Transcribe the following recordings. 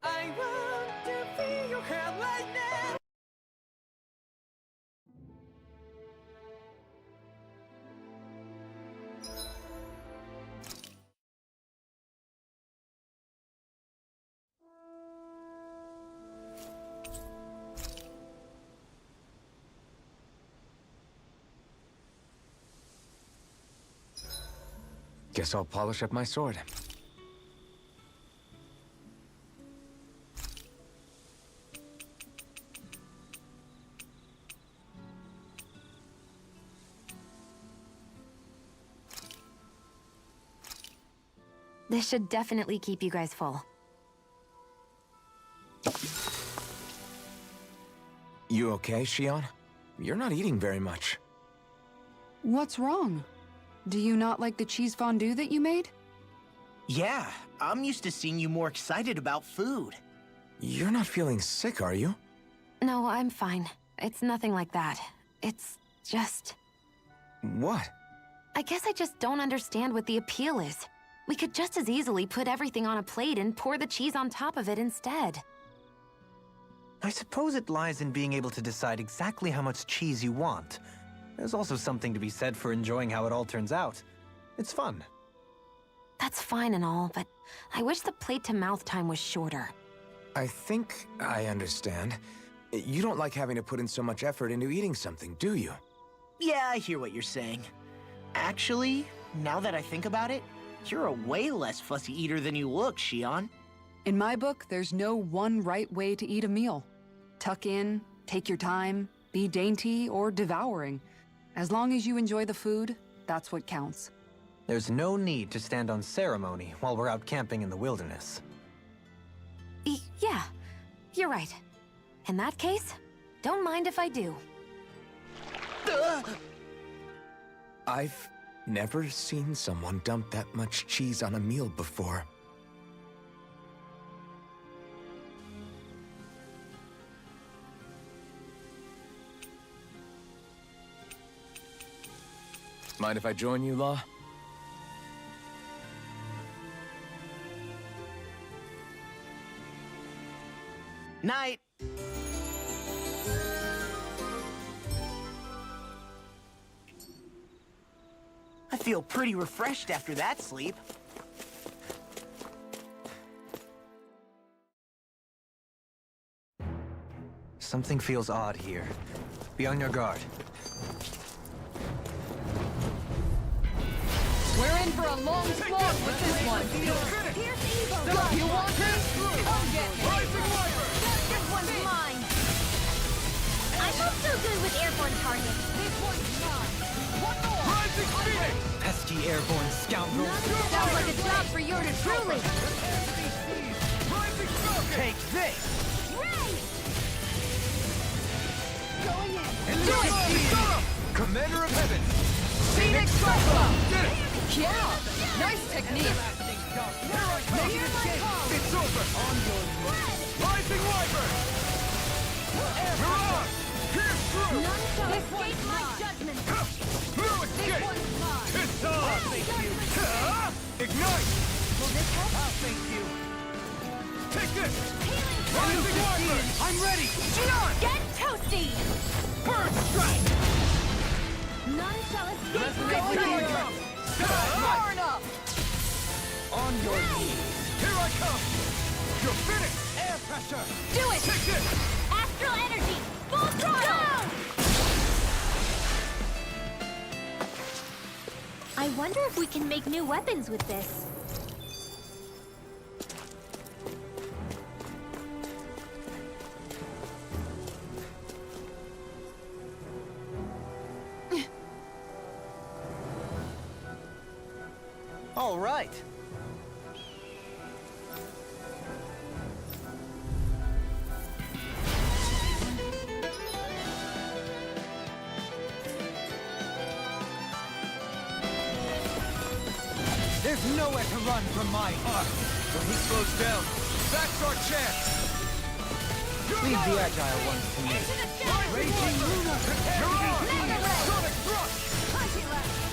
I want to feel your hair right now. Guess I'll polish up my sword. This should definitely keep you guys full. You okay, Shion? You're not eating very much. What's wrong? Do you not like the cheese fondue that you made? Yeah, I'm used to seeing you more excited about food. You're not feeling sick, are you? No, I'm fine. It's nothing like that. It's just... What? I guess I just don't understand what the appeal is. We could just as easily put everything on a plate and pour the cheese on top of it instead. I suppose it lies in being able to decide exactly how much cheese you want. There's also something to be said for enjoying how it all turns out. It's fun. That's fine and all, but I wish the plate-to-mouth time was shorter. I think I understand. You don't like having to put in so much effort into eating something, do you? Yeah, I hear what you're saying. Actually, now that I think about it, you're a way less fussy eater than you look, Shion. In my book, there's no one right way to eat a meal. Tuck in, take your time, be dainty or devouring. As long as you enjoy the food, that's what counts. There's no need to stand on ceremony while we're out camping in the wilderness. Yeah, you're right. In that case, don't mind if I do. I've never seen someone dump that much cheese on a meal before. Mind if I join you, Law? Night. I feel pretty refreshed after that sleep. Something feels odd here. Be on your guard. We're in for a long slog with this one. You want this? Come get me. This one's mine. I'm not so good with airborne targets. This one's mine. One more. Pesky airborne scoundrels! Sounds like a job for you to truly. Take this! Ray! Going in. Do it! Commander of Heaven! Phoenix Striker! Yeah! Nice technique! Make it escape! It's over! On your Rising Wyvern! You're on! Pierce through! None shall escape my judgment. No escape! It's on! Ignite! Will this help? I'll thank you! Take this! Rising Wyvern! I'm ready! Shion! Get toasty! Bird strike! None shall escape Going my here! judgment. Far enough! On your knees! Here I come! You're finished! Air pressure! Do it! Take this! Astral energy! Full throttle! I wonder if we can make new weapons with this. All right. There's nowhere to run from my arc. When he slows down, that's our chance. Leave the agile ones to me. Raging Luna, prepare me. Sonic thrust.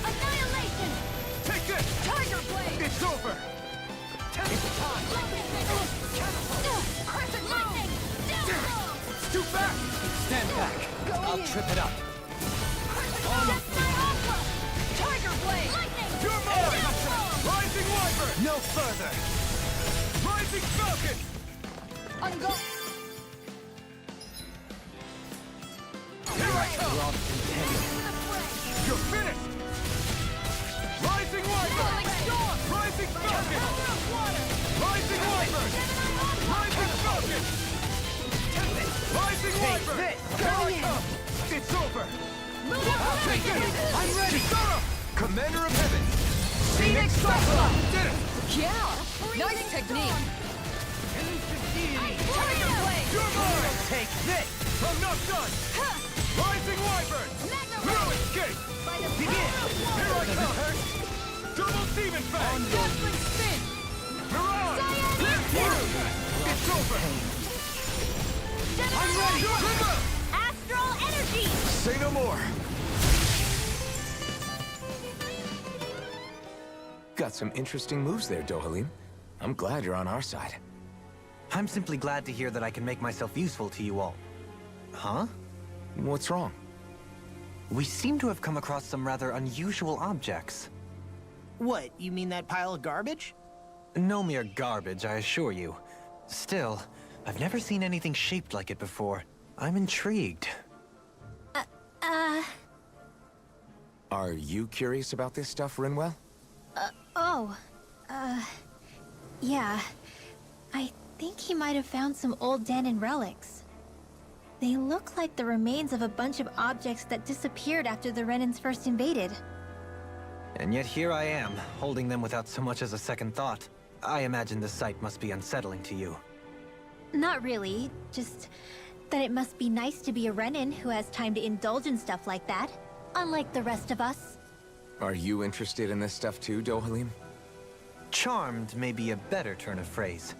Annihilation! Take this. Tiger Blade! It's over. It's time. trip it up. Tiger blade! Lightning! You're mine! Rising Wyvern! No further! Rising Falcon! Here I come! You're finished! Rising Wyvern! Rising Falcon! Rising Wyvern! Rising Falcon! Rising Wyvern! Here I come! It's over! I'll take it! I'm ready! Commander of Heaven! Phoenix Cyclone! Did it! Yeah! Nice technique! Tiger blade! You're mine! Take this! I'm not done! Rising Wyvern! No escape! Begin! Here I come! Double Demon Fang! Dazzling spin! Mirage! It's over! I'm ready! Trigger! Astral energy! Say no more! Got some interesting moves there, Dohalim. I'm glad you're on our side. I'm simply glad to hear that I can make myself useful to you all. Huh? What's wrong? We seem to have come across some rather unusual objects. What, you mean that pile of garbage? No mere garbage, I assure you. Still, I've never seen anything shaped like it before. I'm intrigued. Are you curious about this stuff, Rinwell? Yeah. I think he might have found some old Dahnan relics. They look like the remains of a bunch of objects that disappeared after the Renans first invaded. And yet here I am, holding them without so much as a second thought. I imagine the sight must be unsettling to you. Not really, just that it must be nice to be a Renan who has time to indulge in stuff like that, unlike the rest of us. Are you interested in this stuff too, Dohalim? Charmed may be a better turn of phrase.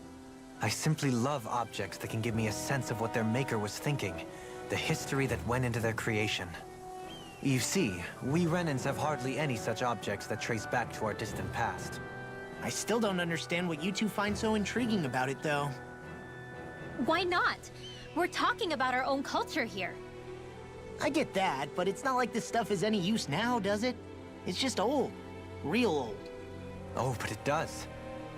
I simply love objects that can give me a sense of what their maker was thinking, the history that went into their creation. You see, we Renans have hardly any such objects that trace back to our distant past. I still don't understand what you two find so intriguing about it, though. Why not? We're talking about our own culture here. I get that, but it's not like this stuff is any use now, does it? It's just old. Real old. Oh, but it does.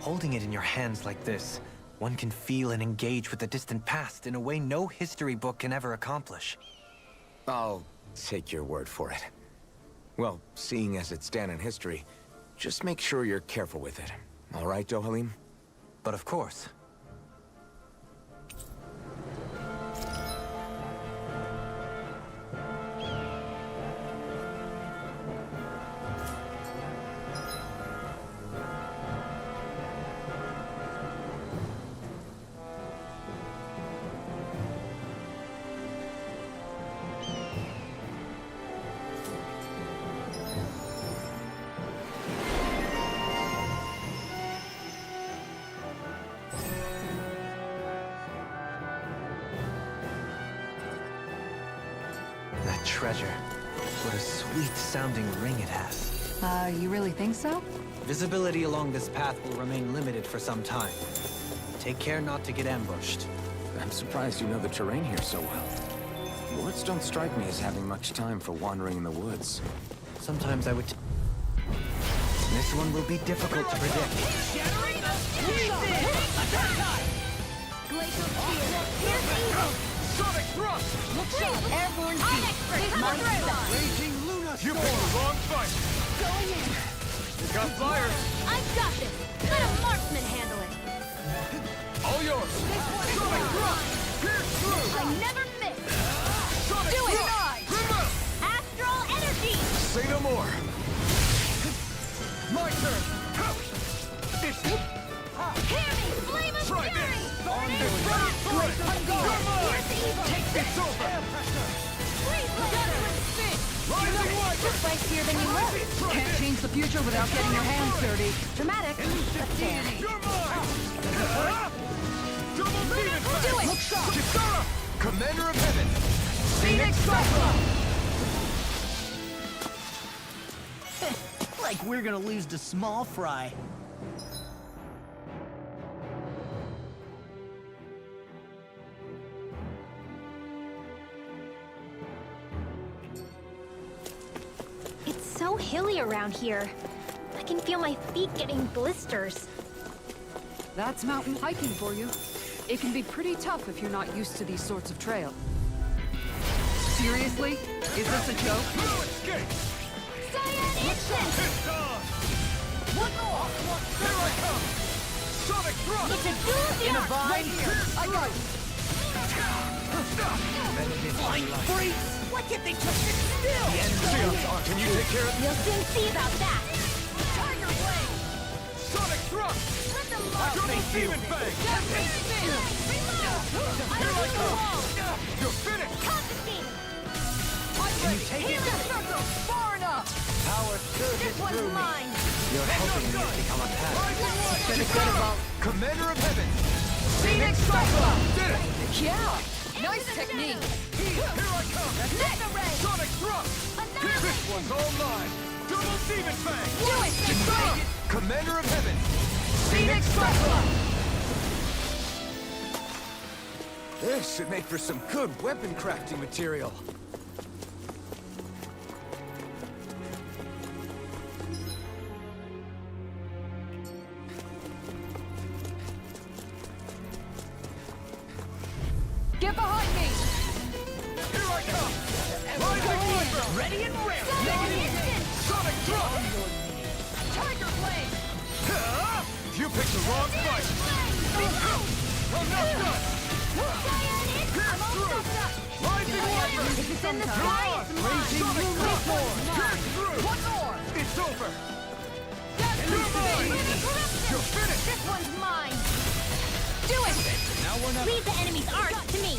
Holding it in your hands like this, one can feel and engage with the distant past in a way no history book can ever accomplish. I'll take your word for it. Well, seeing as it's Dahnan history, just make sure you're careful with it. All right, Dohalim? But of course. That treasure. What a sweet-sounding ring it has. You really think so? Visibility along this path will remain limited for some time. Take care not to get ambushed. I'm surprised you know the terrain here so well. Woods don't strike me as having much time for wandering in the woods. Sometimes I would... This one will be difficult to predict. Glacial spear. Here's evil. Sonic thrust! Airborne beat. Raging Luna Storm! You picked the wrong fight! Going in. Got fire! I've got this. Let a marksman handle it. All yours! Sonic thrust! Pierce through! I never miss. Sonic Do it! thrust! Remove! Astral energy. Say no more! My turn! It's... Hear me, flame of Try fury. this! You're mine! Here's evil. It's over! Freeze blade. Spin. Rising Wyvern! Spicier than you left. Can't change the future without getting your hands dirty. Dramatic, but fair. You're mine! Double demon fang! Do it. Look sharp! Kisara! Commander of Heaven! Phoenix Cyclone! Like we're gonna lose to small fry. around here. I can feel my feet getting blisters. That's mountain hiking for you. It can be pretty tough if you're not used to these sorts of trails. Seriously? Is this a joke? No escape! It's on! One more! Here I come! Sonic thrust! It's a dual In a jump! vine? I got it. Flying freaks! Why can't they just sit still? Can you take care of You'll soon see about that. Tiger Blade? Sonic thrust! Double demon fang! Here I come! You're finished! Confiscated! Can you take it? Far enough! Power surges This one's through me. mine! You're helping me become a pattern. Gonna get about Commander of Heaven! Phoenix Cyclone! Did it! Yeah! Nice technique! Here I come! Mega Ray! Sonic thrust! This one's all mine! Double demon fang! Do it! Take it! Commander of Heaven! Phoenix Cyclone! This should make for some good weapon crafting material. Get behind me! Here I come! Rising Viper! Ready and ready! Sonic thrust! Tiger Blade! You picked the wrong fight! I'm not done! I'm all stuffed up! Rising Viper! If it's in the sky, it's mine! Sonic thrust! Pierce through! One more! It's over! That's You're mine! You're finished! This one's mine! Do it! Leave the enemy's art to me!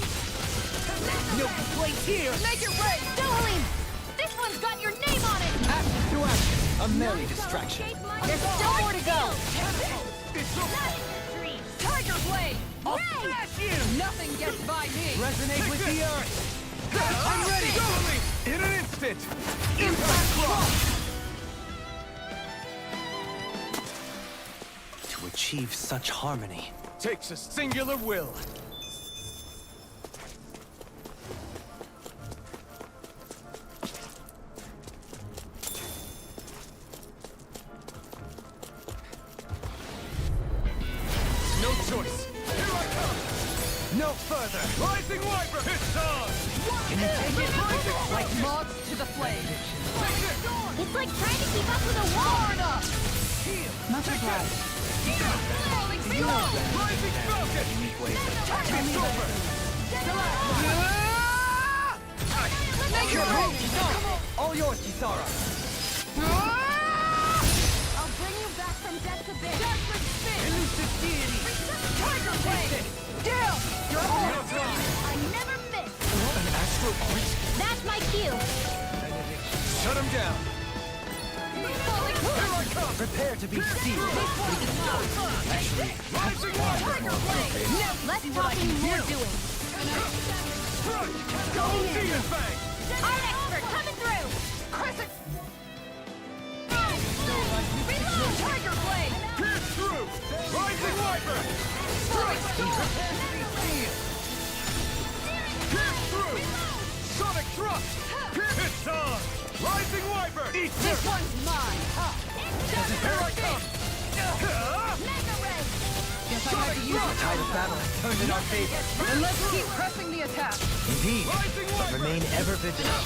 No complaints here! Make it rain! Dolan! This one's got your name on it! Action to action. A merry distraction. There's still more to go! It's over! Tiger Blade! I'll smash you! Nothing gets by me! Resonate with the earth! I'm ready! In an instant! Impact cross! To achieve such harmony. Takes a singular will. No choice. Here I come. No further. Rising Viper. It's on. Can you take it? Like moths to the flame. Take it. It's like trying to keep up with a wall! Much obliged. Rising Falcon. It's over. Make it rain! All yours, Kisara. I'll bring you back from death to bed! Elusive deity! Tiger Blade! Deal! You're all I never miss! An astral point? That's my cue! Shut him down. Here I come. Prepare to be sealed. Rising Viper. Less talking, more doing! Double demon fang. Art expert coming through! Crescent! Reload! Tiger Blade! Pierce through. Rising Viper. Pierce through. Sonic thrust. It's on. Rising Viper. Eat This one's mine! Here I come. Mega Ray! Guess I had to use The tide of battle has turned in our favor. Then let's keep pressing the attack! Indeed. Rising But Viper. remain ever vigilant.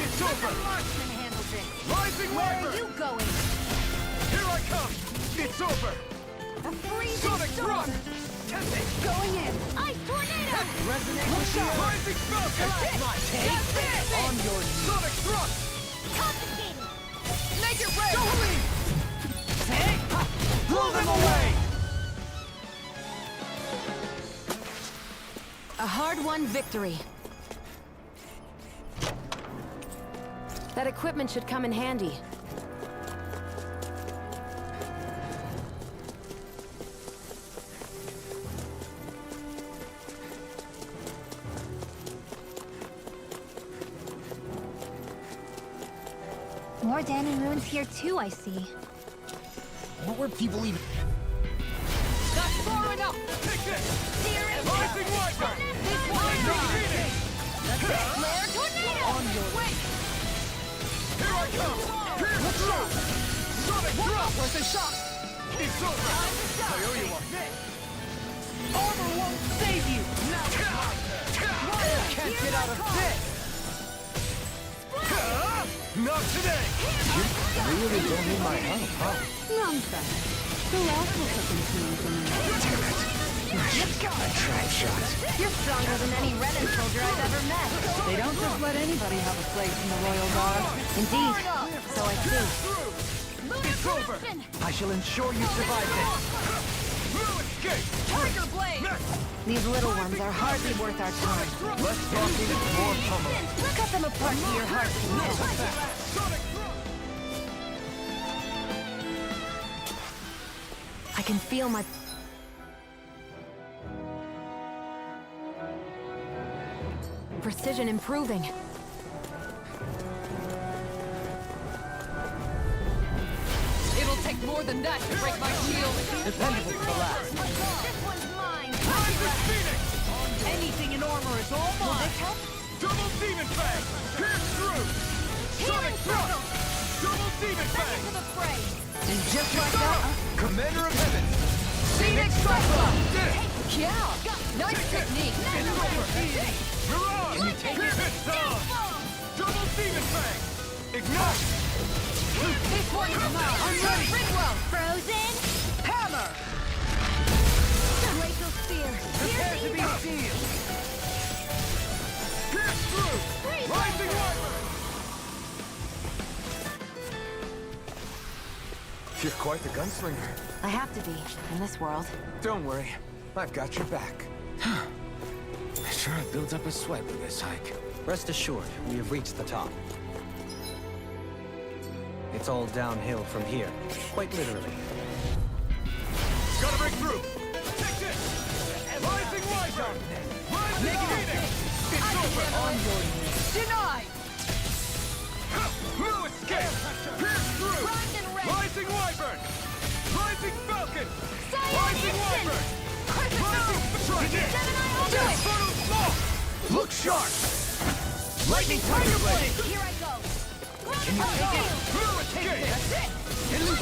It's over. Marksman handles it! Rising Where Viper. are you going? Here I come. It's over. A freezing Sonic storm! thrust. Going in! Ice tornado! Resonate with the earth. Rising Falcon. That's it! On your knees. Sonic thrust. Confiscated! Make it rain! Blow them away. A hard-won victory. That equipment should come in handy. More Dahnan ruins here too, I see. What were people even... That's far enough! Take this. Here is Rising Viper. Flare tornado! Here I come. Worth a shot! It's over! I owe you one. Armor won't save you! Now can't get out of this! Not today! You really don't need my help, huh? Nonsense. Who else will put them to you? Damn it. I should get my trap shot. You're stronger than any Renan soldier I've ever met. They don't just let anybody have a place in the Royal Guard. Indeed. So I see. It's over! I shall ensure you survive this! Tiger blade! These little ones are hardly worth our time. Less talking, more pummeling. Cut them apart to your heart's content. I can feel my... precision improving. It'll take more than that to break my shield. Dependable to the last. This one's mine. Anything in armor is all mine! Will this help? Double demon fang! Pierce through! Sonic thrust! Double demon fang! Into the fray. And just like that, Commander of Heaven! Phoenix Striker! Did it! Yeah! Nice technique! It's over! Mirage! Can you take it? It's on! Double demon fang! Ignite! This one is mine! I'm ready! Ringwell. Frozen. Hammer! Glacial spear. Prepare to be sealed! Pierce through! Rising Wyvern! You're quite the gunslinger. I have to be, in this world. Don't worry. I've got your back. I sure have built up a sweat with this hike. Rest assured, we have reached the top. It's all downhill from here, quite literally. Gotta break through! Take this! Rising Wyvern! Rising Phoenix! It's over! On your knees. Denied! No escape! Pierce through! Rising Wyvern! Rising Falcon! Rising Wyvern! Rising... Try this! Look sharp! Lightning Tiger Blade! Here I go. Can you take it? No escape! That's it.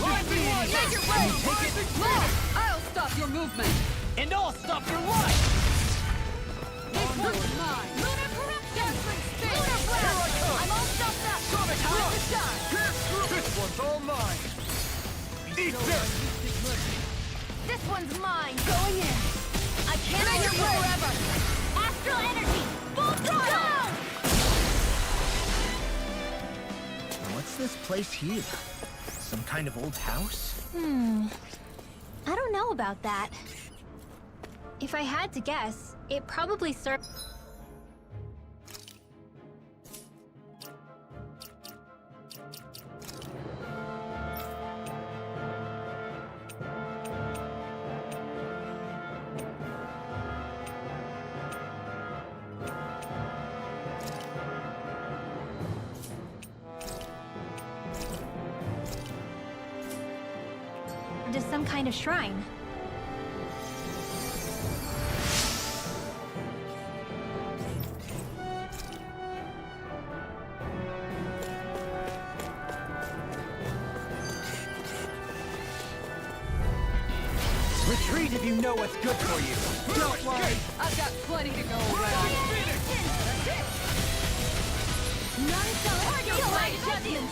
Rising Wyvern! Take your Can you blade! take it? Look! I'll stop your movement! And I'll stop your life! This one's mine! Lunar corruption. Here Lunar I blast. come! I'm all stuffed up. Sonic Time to thrust! shine. Pierce through! This one's all mine! Eat this! This one's mine. Going in. I can't hold you forever. Astral energy. Full throttle. What's this place here? Some kind of old house? I don't know about that. If I had to guess, it probably served... to some kind of shrine. Retreat if you know what's good for you! Don't worry, I've got plenty to go around. None shall hurt your mighty judgment.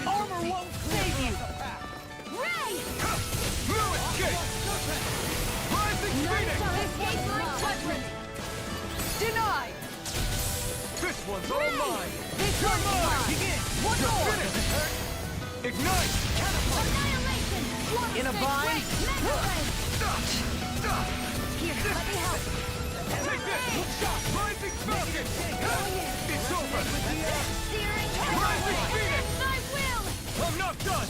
Armor won't save you! Ray. No escape! Rising None Phoenix! shall escape my judgment. Denied! This one's all mine! This one's mine! Begin! One You're more! finished! Ignite! Annihilation. In a bind? Here, let me help. Take this! Rising Falcon! It's over! Searing Rising Phoenix! I will. I'm not done!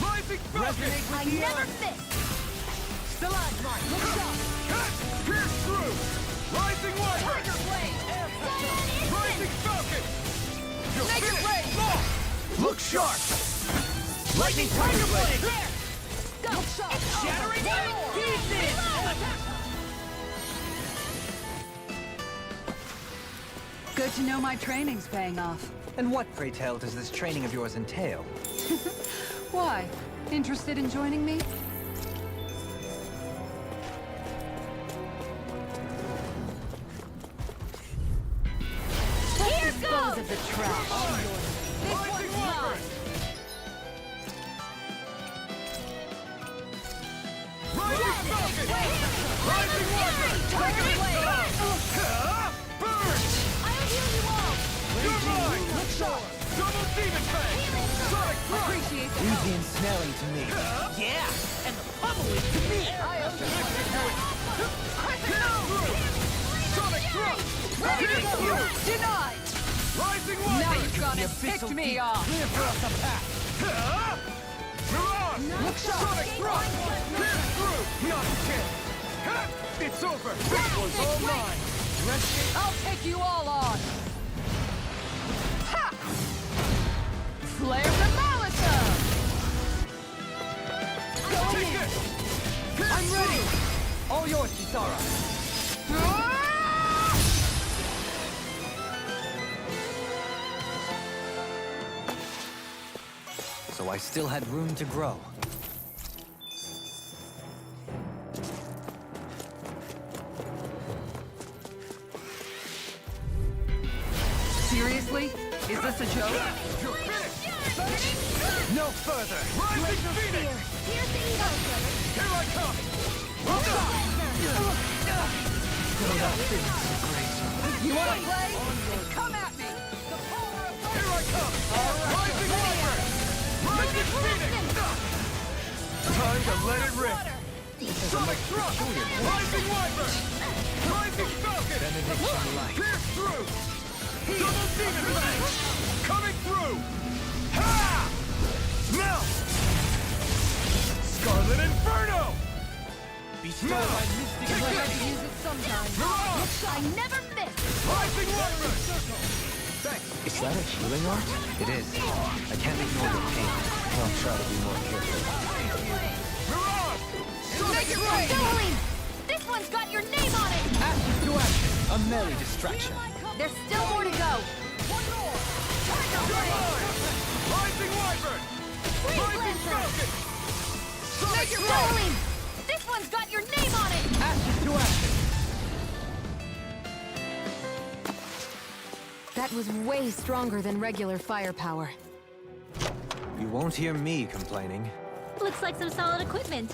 Rising Falcon! I never fit. Stalagmite! Pierce through! Rising Wyvern! Rising Falcon! You're finished! Look sharp! Lightning Tiger Blade! Shattering pieces! Good to know my training's paying off. And what, pray tell, does this training of yours entail? Why? Interested in joining me? Here goes! Of the trash. This one's mine! Rising Wyvern! Target away! Burn! I'll heal you all! You're mine! Double demon fang! Sonic thrust! Appreciate the Easy and snelling to me. Yeah, and the pummeling to me. Sonic thrust! Ready to go! Denied! Rising Wyvern! Now you've gone and picked me off! Clear for us a path! Mirage! Sonic thrust! Pierce through! Not a chance! It's over! This one's all mine! I'll take you all on! Ha! Flare the Malisa! Take this! I'm ready! All yours, Kisara. So I still had room to grow. Seriously? Is this a joke? You're finished! No further! Rising Phoenix! Here I come! You wanna play? Come at me! Here I come! Rising Wyvern! Rising Phoenix! Time to let it rip! Sonic thrust! Rising Wyvern! Rising Falcon! Pierce through! Double demon fang! Coming through! Ha! Now! Scarlet Inferno! Bestow Now! my mystic Take blade. this! Use it sometime. Mirage! I never miss! Rising Wyvern! Thanks! Is that a healing art? It is. I can't ignore the pain. I'll try to be more careful. Mirage! Sonic thrust! Doling! This one's got your name on it! Ashes to action. A merry distraction. There's still more to go! You're mine! Rising Wyvern! Rising Falcon! Sonic thrust! Doling! This one's got your name on it! Ashes to action. That was way stronger than regular firepower. You won't hear me complaining. Looks like some solid equipment.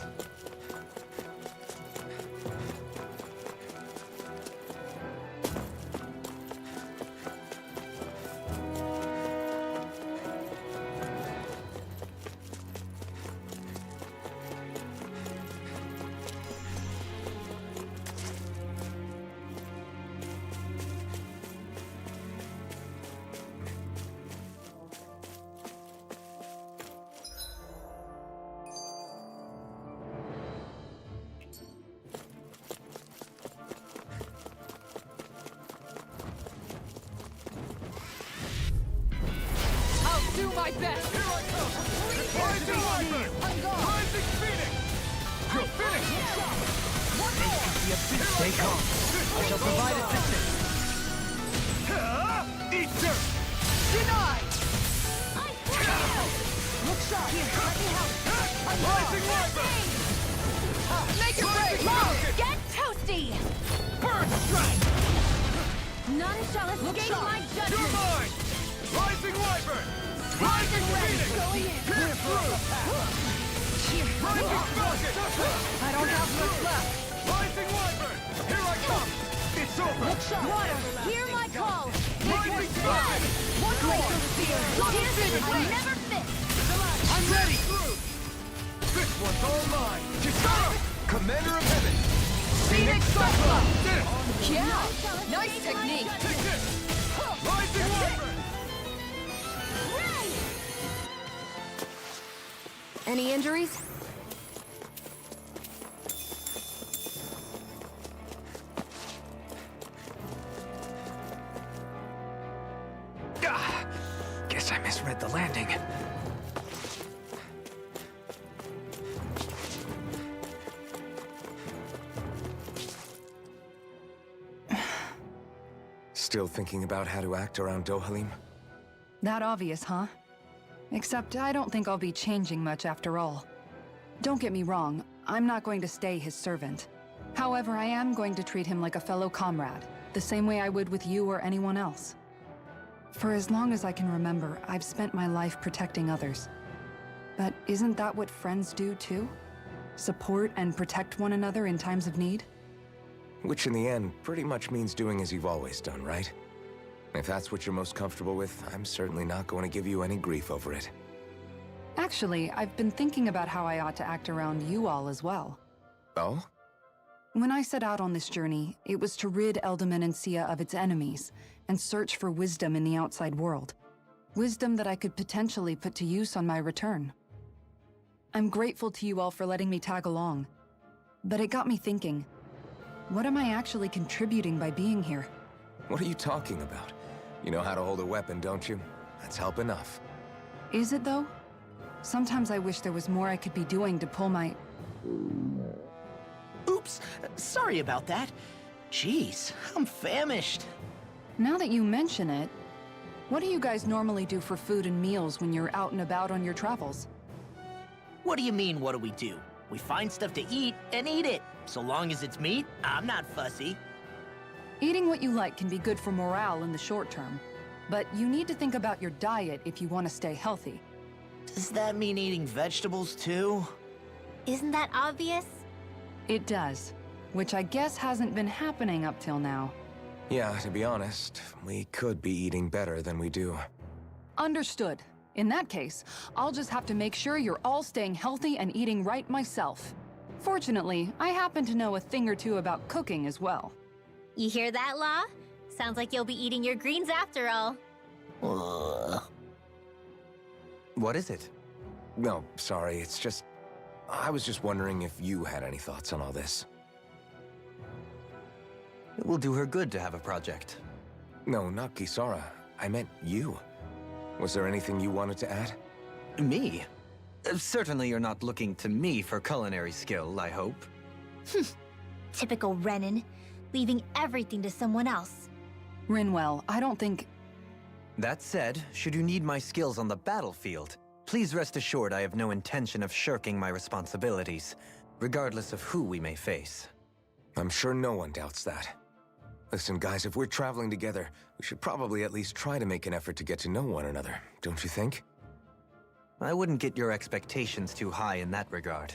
Do my best! Here I come! Rising Wyvern! Rising Phoenix! You're finished! Stay calm. I shall provide assistance. Eat dirt! Denied! Look sharp! Here, let me help! Rising Wyvern! Make it break! Get toasty! Burn strike! None shall escape my You're judgment! mine! Rising Wyvern! Rising Phoenix! Pierce through! Rising Falcon! I don't have much left. Rising Wyvern! Here I come! It's over! Water, hear my call! Rising Falcon! One way to fear! I never miss! I'm ready! This one's all mine! Kisara! Commander of Heaven! Phoenix Cyclone! This! Yeah! Nice technique! Take this! Rising Wyvern! Any injuries? Guess I misread the landing. Still thinking about how to act around Dohalim? That obvious, huh? Except I don't think I'll be changing much after all. Don't get me wrong, I'm not going to stay his servant. However, I am going to treat him like a fellow comrade, the same way I would with you or anyone else. For as long as I can remember, I've spent my life protecting others. But isn't that what friends do too? Support and protect one another in times of need? Which in the end pretty much means doing as you've always done, right? If that's what you're most comfortable with, I'm certainly not going to give you any grief over it. Actually, I've been thinking about how I ought to act around you all as well. Oh? When I set out on this journey, it was to rid Eldaman and Sia of its enemies, and search for wisdom in the outside world. Wisdom that I could potentially put to use on my return. I'm grateful to you all for letting me tag along. But it got me thinking, what am I actually contributing by being here? What are you talking about? You know how to hold a weapon, don't you? That's help enough. Is it though? Sometimes I wish there was more I could be doing to pull my... Oops, sorry about that. Jeez, I'm famished. Now that you mention it, what do you guys normally do for food and meals when you're out and about on your travels? What do you mean, what do we do? We find stuff to eat and eat it. So long as it's meat, I'm not fussy. Eating what you like can be good for morale in the short term, but you need to think about your diet if you want to stay healthy. Does that mean eating vegetables too? Isn't that obvious? It does, which I guess hasn't been happening up till now. Yeah, to be honest, we could be eating better than we do. Understood. In that case, I'll just have to make sure you're all staying healthy and eating right myself. Fortunately, I happen to know a thing or two about cooking as well. You hear that, Law? Sounds like you'll be eating your greens after all. Ugh. What is it? No, sorry, it's just... I was just wondering if you had any thoughts on all this. It will do her good to have a project. No, not Kisara. I meant you. Was there anything you wanted to add? Me? Certainly you're not looking to me for culinary skill, I hope. Typical Renan, leaving everything to someone else. Rinwell, I don't think... That said, should you need my skills on the battlefield, please rest assured I have no intention of shirking my responsibilities, regardless of who we may face. I'm sure no one doubts that. Listen, guys, if we're traveling together, we should probably at least try to make an effort to get to know one another, don't you think? I wouldn't get your expectations too high in that regard.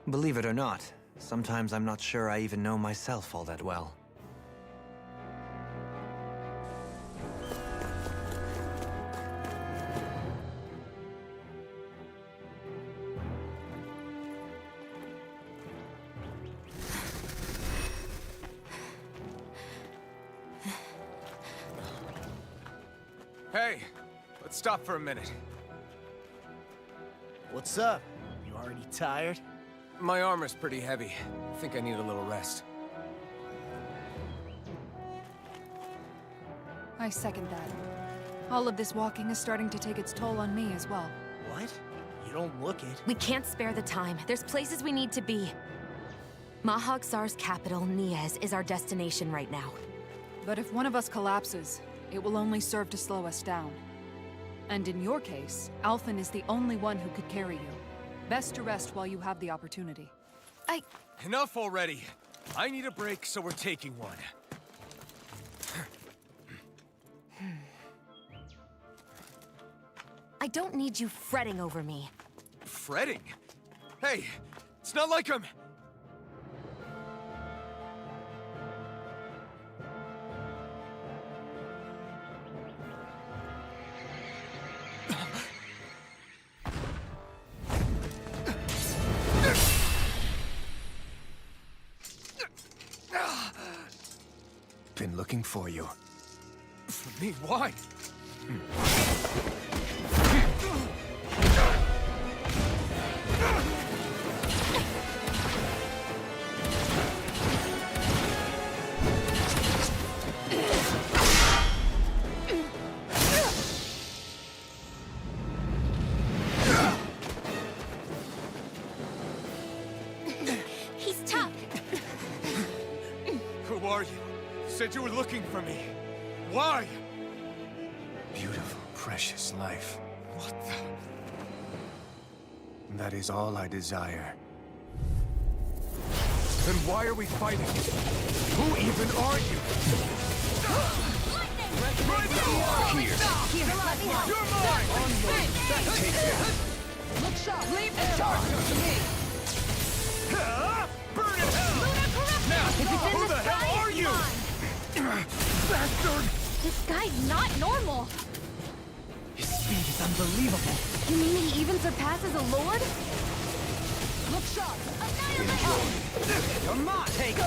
Believe it or not, sometimes I'm not sure I even know myself all that well. Hey, let's stop for a minute. What's up? You already tired? My armor's pretty heavy. I think I need a little rest. I second that. All of this walking is starting to take its toll on me as well. What? You don't look it. We can't spare the time. There's places we need to be. Mahag-Sar's capital, Niez, is our destination right now. But if one of us collapses, it will only serve to slow us down. And in your case, Alphen is the only one who could carry you. Best to rest while you have the opportunity. Enough already. I need a break, so we're taking one. I don't need you fretting over me. Fretting? Hey, it's not like I'm... Been looking for you. For me, why? He's tough. Who are you? Said you were looking for me. Why? Beautiful, precious. precious life. What the? That is all I desire. Then why are we fighting? Who even are you? Here. You're mine! Take this! Look sharp! Leave the charge to me! Burn in hell! Now, who the hell are you? Bastard! This guy's not normal. His speed is unbelievable. You mean he even surpasses a lord? Look sharp! Come on! Take this!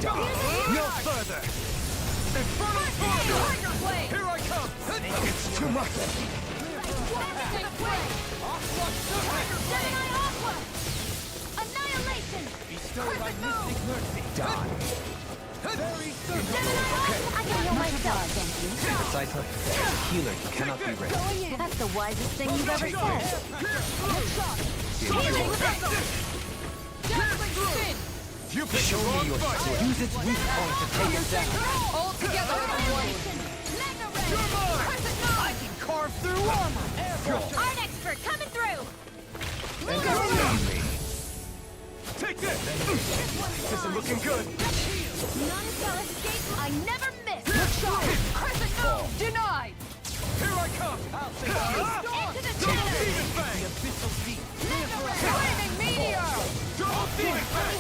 No further! Infernal Fire! Here I come! It's too much! Annihilation! Bestow thy mystic mercy! Die! Very soon! I can heal myself, thank you. Subtitle, healer cannot be read. That's the wisest thing you've ever said. You picked the wrong fight! Use its weak point to take it down. All together, everyone! You're mine! I can carve through armor! Art expert coming through! Take this! This isn't looking good! None shall escape. I never miss. Look sharp! Crescent moon! Denied! Here I come! Into the Double shadows! Demon Fang! Abyssal deep. Flaming meteor! Double Demon Fang!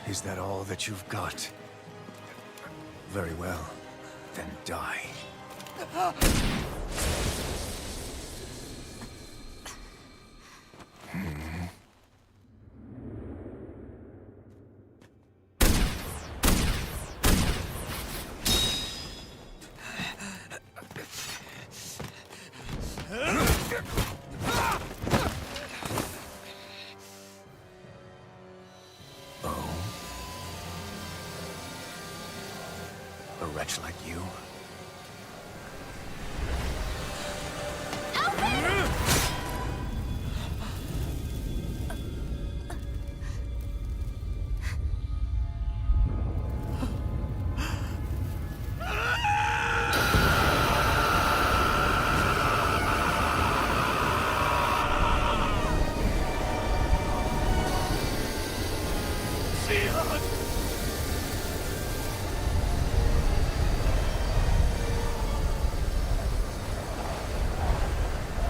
Is that all that you've got? Very well. Then die. A wretch like you?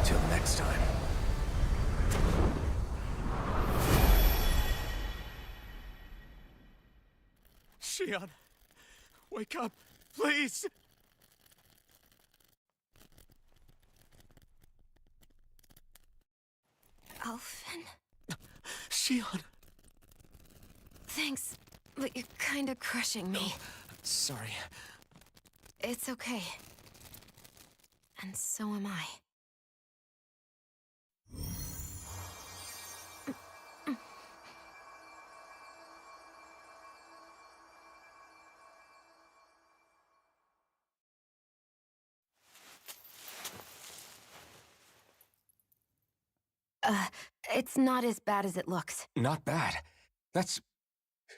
Till next time. Shion, wake up, please! Alphen? Shion. Thanks, but you're kinda crushing me. Sorry. It's okay. And so am I. It's not as bad as it looks. Not bad. That's...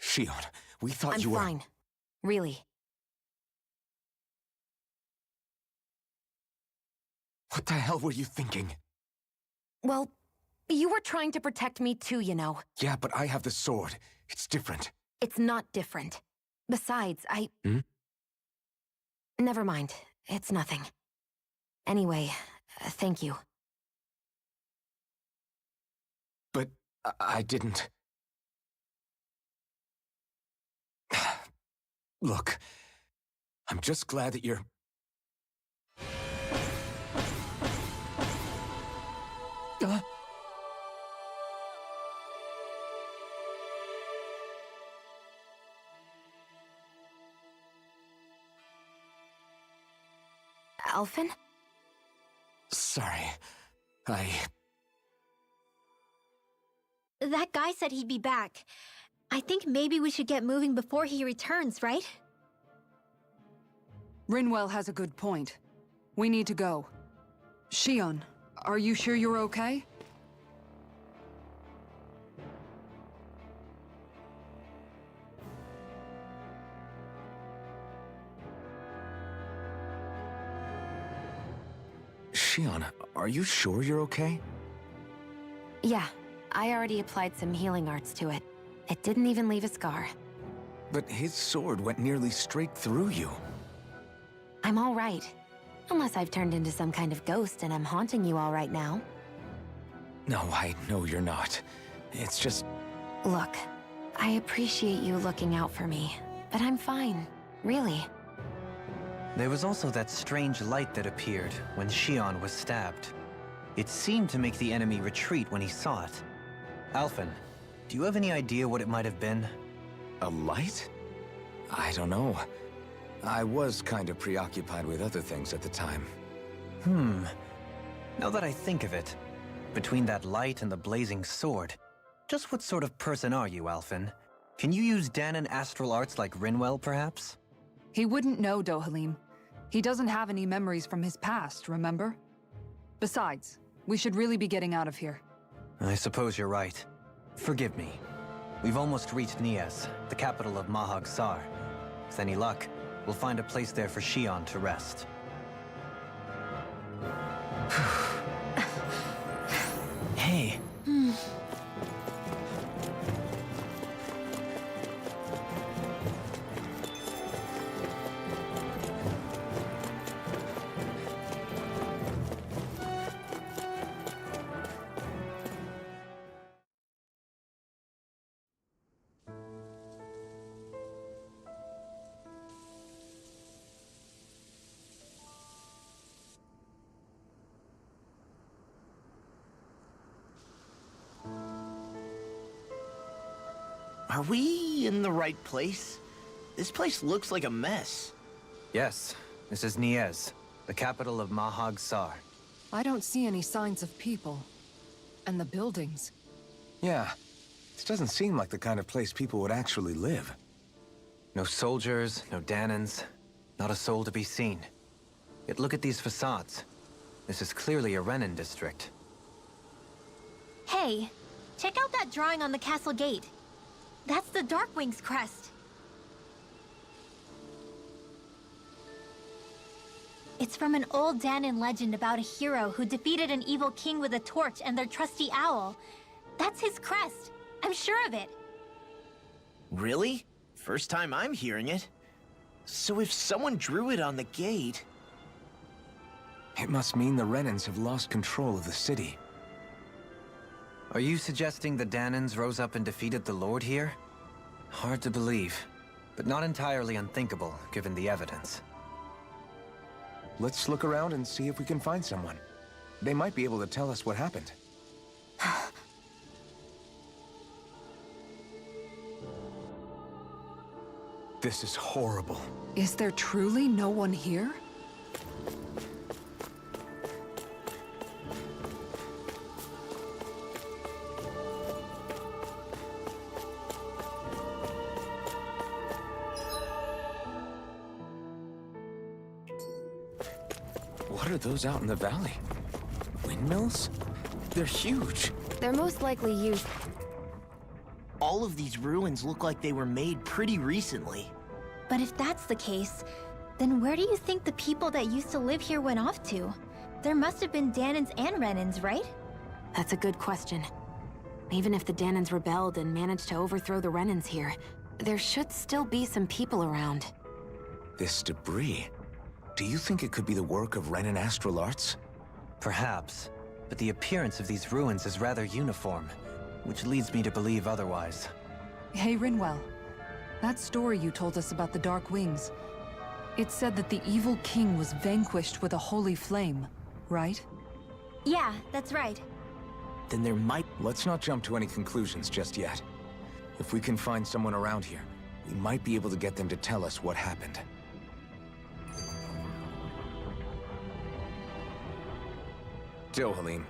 Shion, we thought I'm you were... fine. Really. What the hell were you thinking? Well, you were trying to protect me too, you know. Yeah, but I have the sword. It's different. It's not different. Besides, Never mind. It's nothing. Anyway, thank you. But I didn't... Look, I'm just glad that you're... Alphen? Sorry. That guy said he'd be back. I think maybe we should get moving before he returns, right? Rinwell has a good point. We need to go. Shion, are you sure you're okay? Shion, are you sure you're okay? Yeah, I already applied some healing arts to it. It didn't even leave a scar. But his sword went nearly straight through you. I'm all right. Unless I've turned into some kind of ghost and I'm haunting you all right now. No, I know you're not. It's just... Look, I appreciate you looking out for me, but I'm fine, really. There was also that strange light that appeared when Shion was stabbed. It seemed to make the enemy retreat when he saw it. Alphen, do you have any idea what it might have been? A light? I don't know. I was kind of preoccupied with other things at the time. Now that I think of it, between that light and the blazing sword, just what sort of person are you, Alphen? Can you use Dahnan astral arts like Rinwell, perhaps? He wouldn't know, Dohalim. He doesn't have any memories from his past, remember? Besides, we should really be getting out of here. I suppose you're right. Forgive me. We've almost reached Nies, the capital of Mahag Sar. With any luck, we'll find a place there for Shion to rest. Hey. Are we in the right place? This place looks like a mess. Yes, this is Nies, the capital of Mahag Sar. I don't see any signs of people. And the buildings. Yeah. This doesn't seem like the kind of place people would actually live. No soldiers, no Dahnans, not a soul to be seen. Yet look at these facades. This is clearly a Renan district. Hey, check out that drawing on the castle gate. That's the Darkwing's crest. It's from an old Dahnan legend about a hero who defeated an evil king with a torch and their trusty owl. That's his crest. I'm sure of it. Really? First time I'm hearing it. So if someone drew it on the gate... It must mean the Renans have lost control of the city. Are you suggesting the Dahnans rose up and defeated the Lord here? Hard to believe, but not entirely unthinkable, given the evidence. Let's look around and see if we can find someone. They might be able to tell us what happened. This is horrible. Is there truly no one here? What are those out in the valley? Windmills? They're huge. They're most likely used... All of these ruins look like they were made pretty recently. But if that's the case, then where do you think the people that used to live here went off to? there must have been Dahnans and Renans, right? That's a good question. Even if the Dahnans rebelled and managed to overthrow the Renans here, there should still be some people around. This debris... Do you think it could be the work of Renan astral arts? Perhaps, but the appearance of these ruins is rather uniform, which leads me to believe otherwise. Hey, Rinwell. That story you told us about the Dark Wings, it said that the evil king was vanquished with a holy flame, right? Yeah, that's right. Then there might... Let's not jump to any conclusions just yet. If we can find someone around here, we might be able to get them to tell us what happened. Dohalim,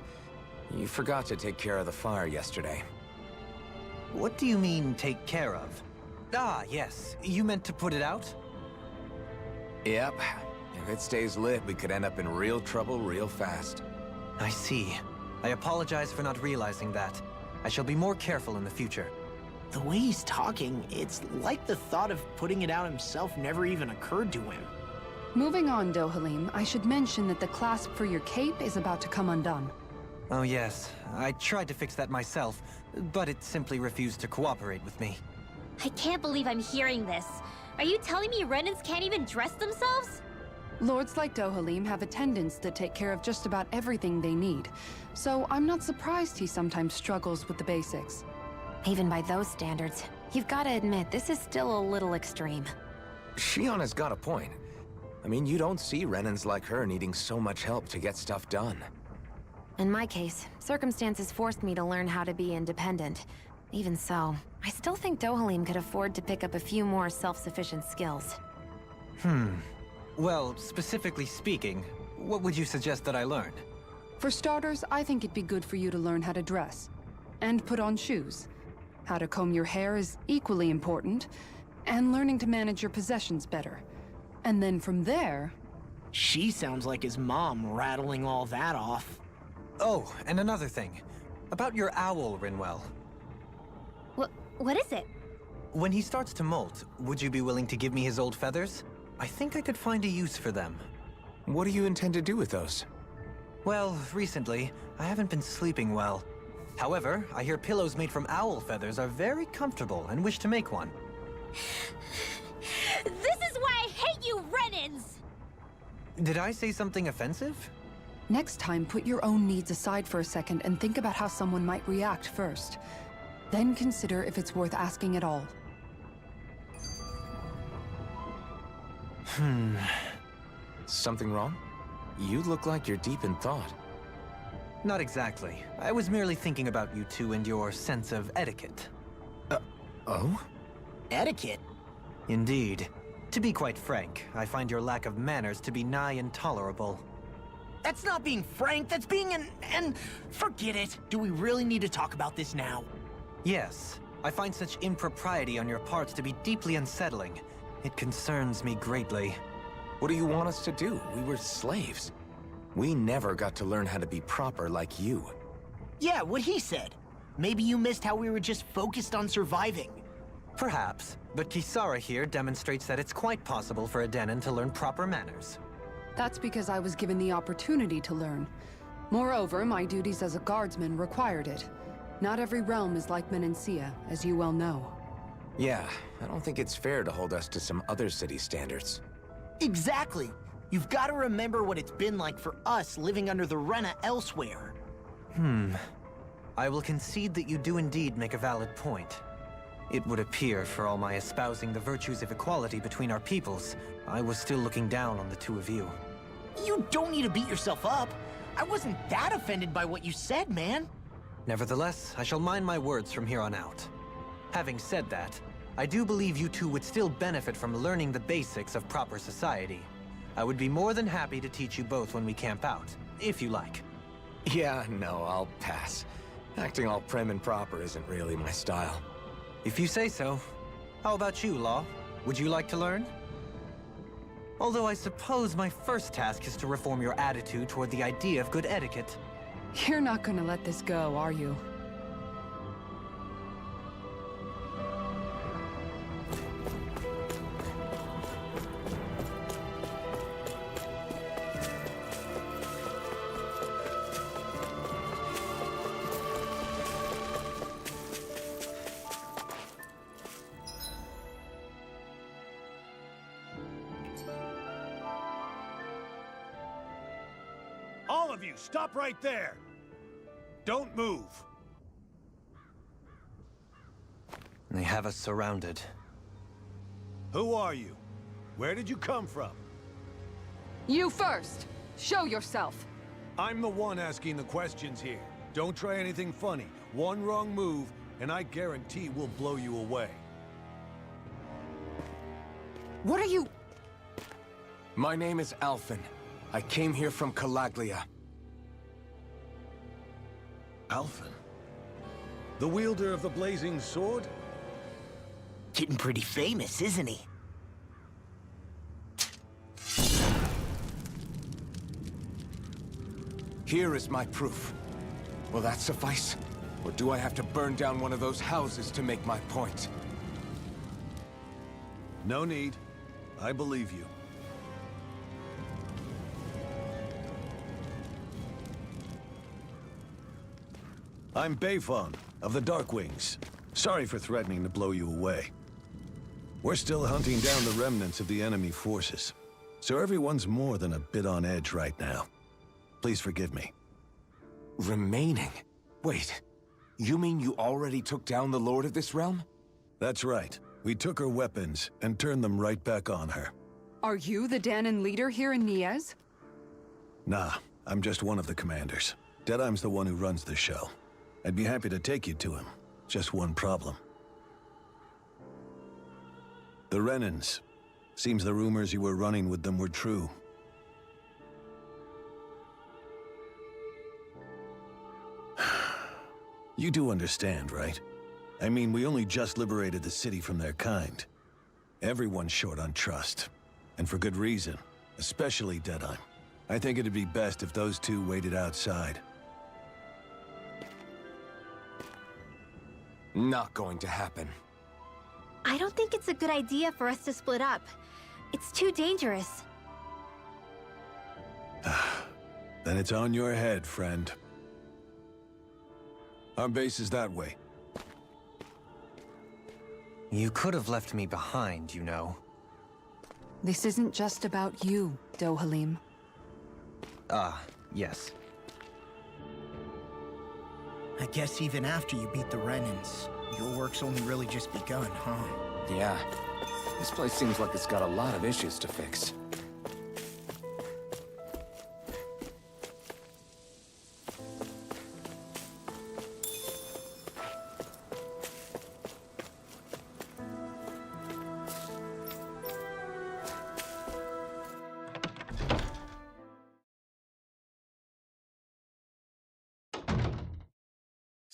you forgot to take care of the fire yesterday. What do you mean, take care of? Ah, yes. You meant to put it out? Yep. If it stays lit, we could end up in real trouble real fast. I see. I apologize for not realizing that. I shall be more careful in the future. The way he's talking, it's like the thought of putting it out himself never even occurred to him. Moving on, Dohalim, I should mention that the clasp for your cape is about to come undone. Oh yes, I tried to fix that myself, but it simply refused to cooperate with me. I can't believe I'm hearing this. Are you telling me Renans can't even dress themselves? Lords like Dohalim have attendants that take care of just about everything they need, so I'm not surprised he sometimes struggles with the basics. Even by those standards, you've got to admit this is still a little extreme. Shionnes got a point. I mean, you don't see Renans like her needing so much help to get stuff done. In my case, circumstances forced me to learn how to be independent. Even so, I still think Dohalim could afford to pick up a few more self-sufficient skills. Well, specifically speaking, what would you suggest that I learn? For starters, I think it'd be good for you to learn how to dress. And put on shoes. How to comb your hair is equally important. And learning to manage your possessions better. And then from there... She sounds like his mom rattling all that off. Oh, and another thing. About your owl, Rinwell. What is it? When he starts to molt, would you be willing to give me his old feathers? I think I could find a use for them. What do you intend to do with those? Well, recently, I haven't been sleeping well. However, I hear pillows made from owl feathers are very comfortable and wish to make one. This is why I hate you, Renans! Did I say something offensive? Next time, put your own needs aside for a second and think about how someone might react first. Then consider if it's worth asking at all. Something wrong? You look like you're deep in thought. Not exactly. I was merely thinking about you two and your sense of etiquette. Oh? Etiquette? Indeed. To be quite frank, I find your lack of manners to be nigh intolerable. That's not being frank, that's being and forget it. Do we really need to talk about this now? Yes. I find such impropriety on your part to be deeply unsettling. It concerns me greatly. What do you want us to do? We were slaves. We never got to learn how to be proper like you. Yeah, what he said. Maybe you missed how we were just focused on surviving. Perhaps, but Kisara here demonstrates that it's quite possible for a Dahnan to learn proper manners. That's because I was given the opportunity to learn. Moreover, my duties as a guardsman required it. Not every realm is like Menancia, as you well know. Yeah, I don't think it's fair to hold us to some other city standards. Exactly. You've got to remember what it's been like for us living under the Rena elsewhere. I will concede that you do indeed make a valid point. It would appear, for all my espousing the virtues of equality between our peoples, I was still looking down on the two of you. You don't need to beat yourself up. I wasn't that offended by what you said, man. Nevertheless, I shall mind my words from here on out. Having said that, I do believe you two would still benefit from learning the basics of proper society. I would be more than happy to teach you both when we camp out, if you like. Yeah, no, I'll pass. Acting all prim and proper isn't really my style. If you say so. How about you, Law? Would you like to learn? Although I suppose my first task is to reform your attitude toward the idea of good etiquette. You're not gonna let this go, are you? of you, stop right there! Don't move! They have us surrounded. Who are you? Where did you come from? You first! Show yourself! I'm the one asking the questions here. Don't try anything funny. One wrong move, and I guarantee we'll blow you away. What are you... My name is Alphen. I came here from Calaglia. Alphen? The wielder of the blazing sword? Getting pretty famous, isn't he? Here is my proof. Will that suffice? Or do I have to burn down one of those houses to make my point? No need. I believe you. I'm Beifong, of the Darkwings. Sorry for threatening to blow you away. We're still hunting down the remnants of the enemy forces, so everyone's more than a bit on edge right now. Please forgive me. Remaining? Wait, you mean you already took down the Lord of this realm? That's right. We took her weapons and turned them right back on her. Are you the Dahnan leader here in Niez? Nah, I'm just one of the commanders. Deadheim's the one who runs the show. I'd be happy to take you to him. Just one problem. The Renans. Seems the rumors you were running with them were true. You do understand, right? I mean, we only just liberated the city from their kind. Everyone's short on trust. And for good reason. Especially Deadheim. I think it'd be best if those two waited outside. Not going to happen. I don't think it's a good idea for us to split up. It's too dangerous. Then it's on your head, friend. Our base is that way. You could have left me behind, you know. This isn't just about you, Dohalim. Ah, yes. I guess even after you beat the Renans, your work's only really just begun, huh? Yeah. This place seems like it's got a lot of issues to fix.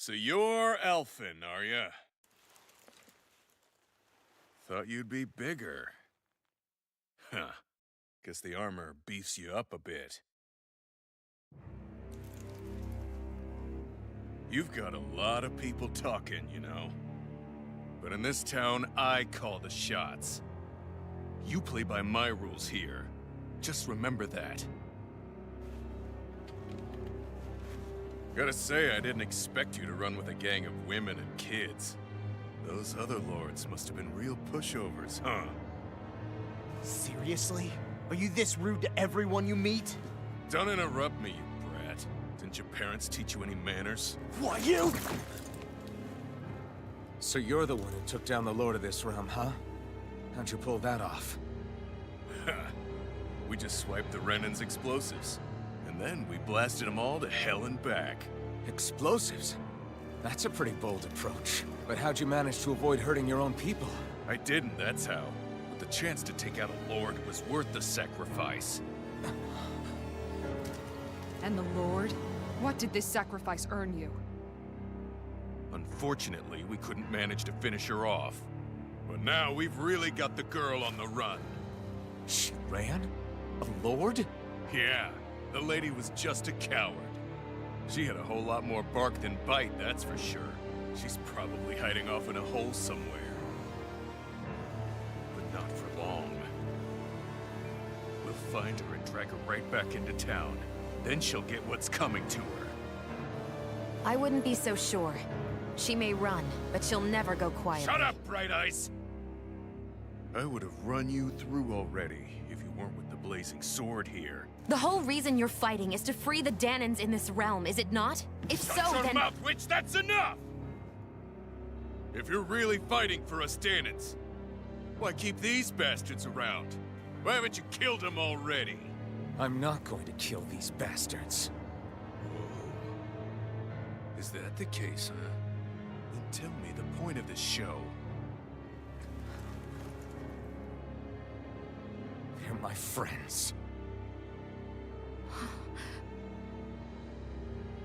So you're Alphen, are ya? Thought you'd be bigger. Huh. Guess the armor beefs you up a bit. You've got a lot of people talking, you know. But in this town, I call the shots. You play by my rules here. Just remember that. Gotta say, I didn't expect you to run with a gang of women and kids. Those other lords must have been real pushovers, huh? Seriously? Are you this rude to everyone you meet? Don't interrupt me, you brat. Didn't your parents teach you any manners? What, you? So you're the one who took down the Lord of this realm, huh? How'd you pull that off? We just swiped the Renan's explosives. And then we blasted them all to hell and back. Explosives? That's a pretty bold approach. But how'd you manage to avoid hurting your own people? I didn't, that's how. But the chance to take out a lord was worth the sacrifice. And the Lord? What did this sacrifice earn you? Unfortunately, we couldn't manage to finish her off. But now we've really got the girl on the run. She ran? A lord? Yeah, the lady was just a coward. She had a whole lot more bark than bite, that's for sure. She's probably hiding off in a hole somewhere. But not for long. We'll find her and drag her right back into town. Then she'll get what's coming to her. I wouldn't be so sure. She may run, but she'll never go quiet. Shut up, Bright Eyes! I would have run you through already if you weren't with the blazing sword here. The whole reason you're fighting is to free the Dahnans in this realm, is it not? If so, Shut your then... mouth, witch! That's enough! If you're really fighting for us Dahnans, why keep these bastards around? Why haven't you killed them already? I'm not going to kill these bastards. Whoa. Is that the case, huh? Then tell me the point of the show. They're my friends.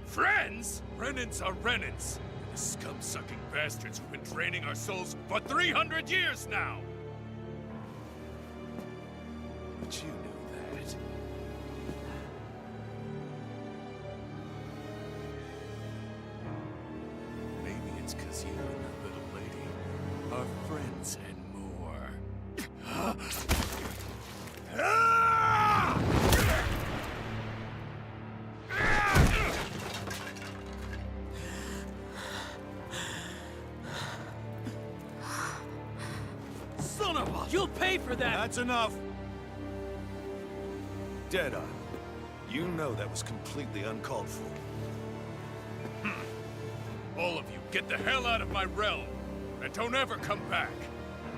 Friends? Renans are Renans. The scum-sucking bastards who've been draining our souls for 300 years now! But you knew that. Maybe it's 'cause you and the little lady are friends and more. Son of a... You'll pay for that! That's enough! Deadeye, you know that was completely uncalled for. All of you, get the hell out of my realm! And don't ever come back!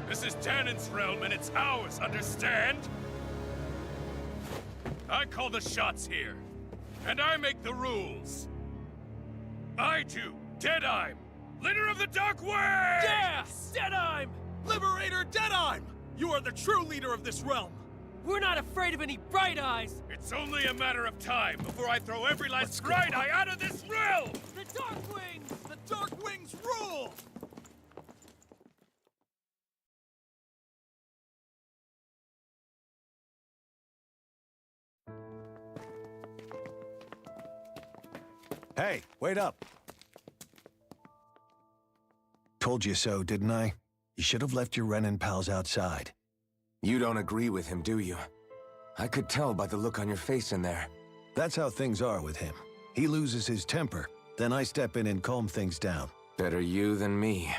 This is Dahnan's realm and it's ours, understand? I call the shots here. And I make the rules. I do, Deadeye, leader of the Dark Wings! Yeah! Deadeye! Liberator Deadeye! You are the true leader of this realm! We're not afraid of any bright eyes! It's only a matter of time before I throw every last bright eye out of this realm! The Dark Wings! The Dark Wings rule! Hey, wait up! Told you so, didn't I? You should have left your Renan pals outside. You don't agree with him, do you? I could tell by the look on your face in there. That's how things are with him. He loses his temper, then I step in and calm things down. Better you than me.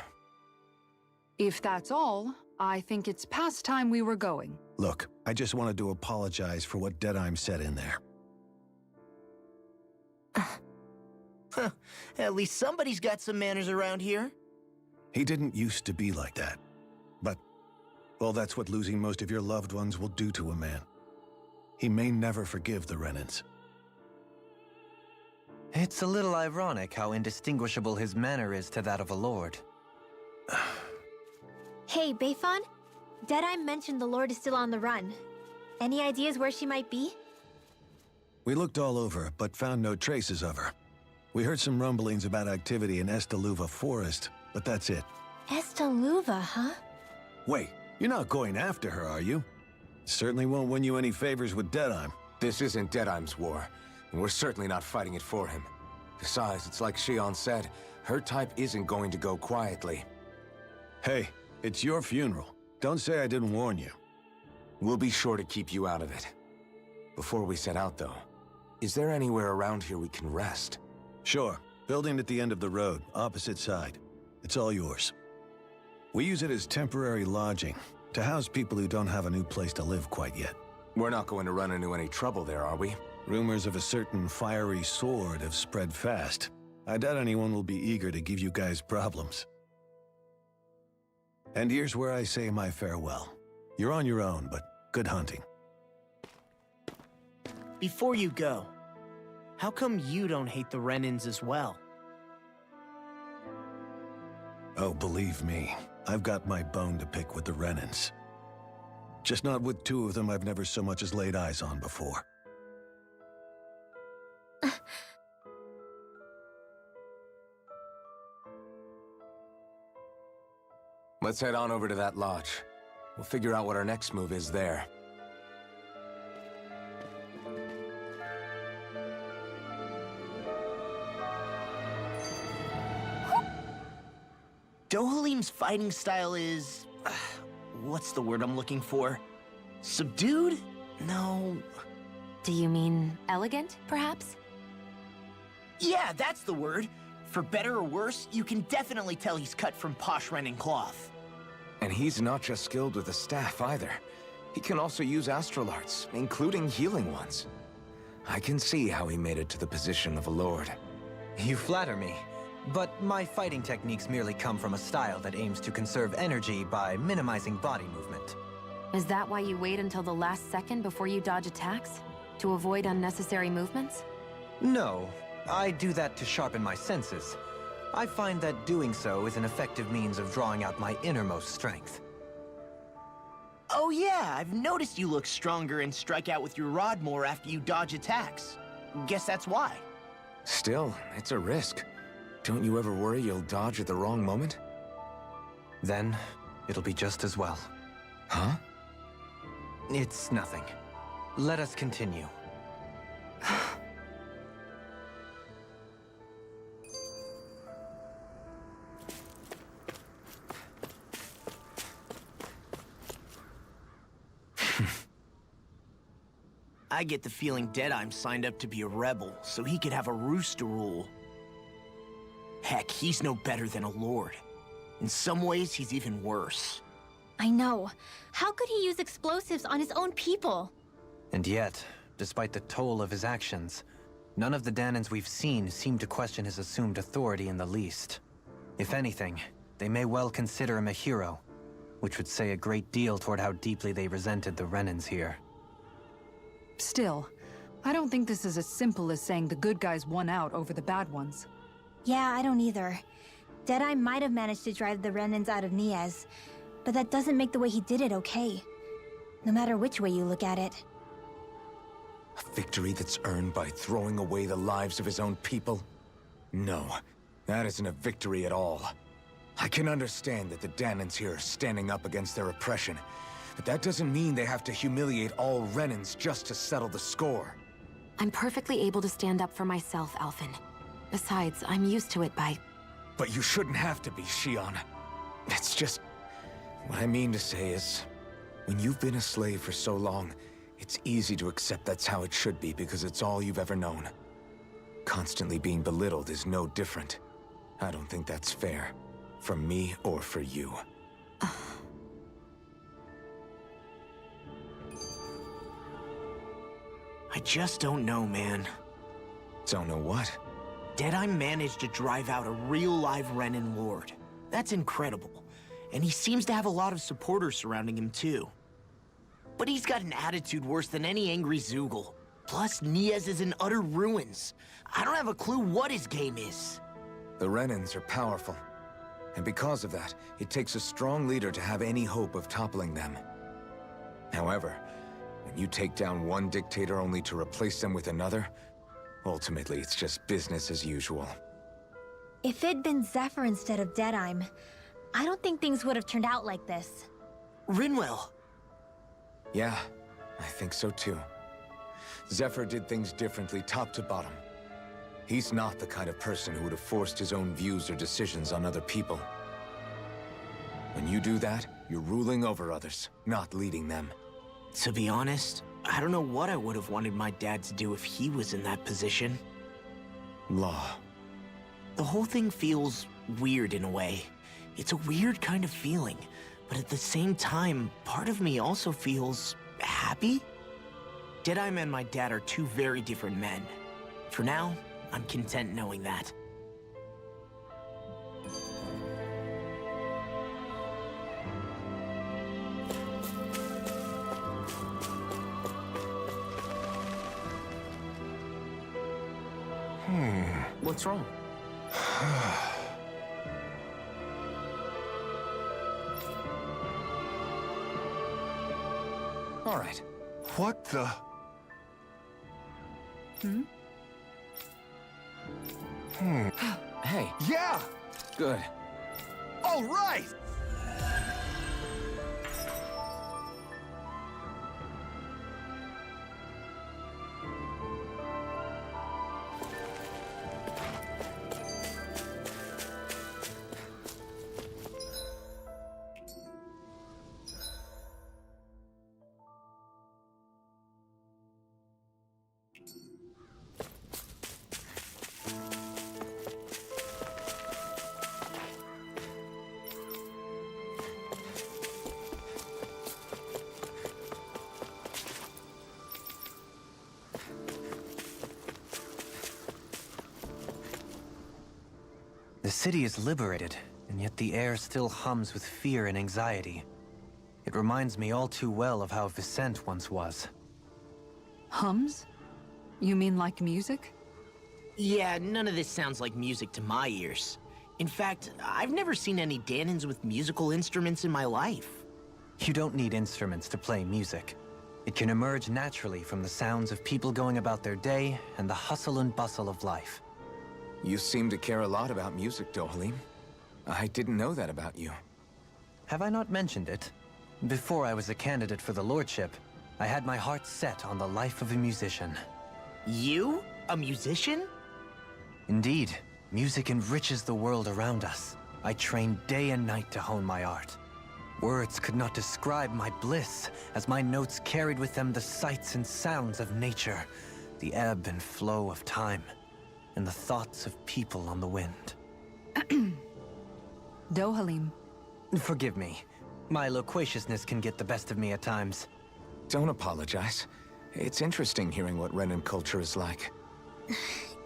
If that's all, I think it's past time we were going. Look, I just wanted to apologize for what Deadeye said in there. At least somebody's got some manners around here. He didn't used to be like that. But, well, that's what losing most of your loved ones will do to a man. He may never forgive the Renans. It's a little ironic how indistinguishable his manner is to that of a lord. Hey, Beifan? Deadeye mentioned the Lord is still on the run. Any ideas where she might be? We looked all over, but found no traces of her. We heard some rumblings about activity in Estaluva Forest, but that's it. Estaluva, huh? Wait, you're not going after her, are you? Certainly won't win you any favors with Deadeye. This isn't Deadeye's war, and we're certainly not fighting it for him. Besides, it's like Shion said, her type isn't going to go quietly. Hey, it's your funeral. Don't say I didn't warn you. We'll be sure to keep you out of it. Before we set out, though, is there anywhere around here we can rest? Sure. Building at the end of the road, opposite side. It's all yours. We use it as temporary lodging, to house people who don't have a new place to live quite yet. We're not going to run into any trouble there, are we? Rumors of a certain fiery sword have spread fast. I doubt anyone will be eager to give you guys problems. And here's where I say my farewell. You're on your own, but good hunting. Before you go, how come you don't hate the Renans as well? Oh, believe me, I've got my bone to pick with the Renans. Just not with two of them I've never so much as laid eyes on before. Let's head on over to that lodge. We'll figure out what our next move is there. Dohalim's fighting style is... what's the word I'm looking for? Subdued? No... Do you mean elegant, perhaps? Yeah, that's the word. For better or worse, you can definitely tell he's cut from posh Renan cloth. And he's not just skilled with the staff, either. He can also use astral arts, including healing ones. I can see how he made it to the position of a lord. You flatter me, but my fighting techniques merely come from a style that aims to conserve energy by minimizing body movement. Is that why you wait until the last second before you dodge attacks? To avoid unnecessary movements? No, I do that to sharpen my senses. I find that doing so is an effective means of drawing out my innermost strength. Oh yeah, I've noticed you look stronger and strike out with your rod more after you dodge attacks. Guess that's why. Still, it's a risk. Don't you ever worry you'll dodge at the wrong moment? Then, it'll be just as well. Huh? It's nothing. Let us continue. I get the feeling Deadeye's signed up to be a rebel, so he could have a roost to rule. Heck, he's no better than a lord. In some ways, he's even worse. I know. How could he use explosives on his own people? And yet, despite the toll of his actions, none of the Dahnans we've seen seem to question his assumed authority in the least. If anything, they may well consider him a hero, which would say a great deal toward how deeply they resented the Renans here. Still, I don't think this is as simple as saying the good guys won out over the bad ones. Yeah, I don't either. Deadeye might have managed to drive the Renans out of Niaz, but that doesn't make the way he did it okay. No matter which way you look at it. A victory that's earned by throwing away the lives of his own people? No, that isn't a victory at all. I can understand that the Dahnans here are standing up against their oppression, but that doesn't mean they have to humiliate all Renans just to settle the score. I'm perfectly able to stand up for myself, Alphen. Besides, I'm used to it by... But you shouldn't have to be, Shion. That's just... What I mean to say is, when you've been a slave for so long, it's easy to accept that's how it should be because it's all you've ever known. Constantly being belittled is no different. I don't think that's fair. For me or for you. I just don't know, man. Don't know what? Deadeye managed to drive out a real live Renan lord. That's incredible. And he seems to have a lot of supporters surrounding him too. But he's got an attitude worse than any angry Zoogle. Plus, Niaz is in utter ruins. I don't have a clue what his game is. The Renans are powerful. And because of that, it takes a strong leader to have any hope of toppling them. However, when you take down one dictator only to replace them with another, ultimately it's just business as usual. If it'd been Zephyr instead of Deadeye, I don't think things would have turned out like this. Rinwell. Yeah, I think so too. Zephyr did things differently top to bottom. He's not the kind of person who would have forced his own views or decisions on other people. When you do that, you're ruling over others, not leading them. To be honest, I don't know what I would have wanted my dad to do if he was in that position. Law. The whole thing feels weird in a way. It's a weird kind of feeling, but at the same time, part of me also feels happy. Deadeye and my dad are two very different men. For now, I'm content knowing that. What's wrong? All right. What the? Hey, Yeah! good. All right! The city is liberated, and yet the air still hums with fear and anxiety. It reminds me all too well of how Vicente once was. Hums? You mean like music? Yeah, none of this sounds like music to my ears. In fact, I've never seen any Dahnans with musical instruments in my life. You don't need instruments to play music. It can emerge naturally from the sounds of people going about their day and the hustle and bustle of life. You seem to care a lot about music, Dohalim. I didn't know that about you. Have I not mentioned it? Before I was a candidate for the lordship, I had my heart set on the life of a musician. You? A musician? Indeed, music enriches the world around us. I trained day and night to hone my art. Words could not describe my bliss, as my notes carried with them the sights and sounds of nature, the ebb and flow of time, and the thoughts of people on the wind. Dohalim. Forgive me. My loquaciousness can get the best of me at times. Don't apologize. It's interesting hearing what Renan culture is like.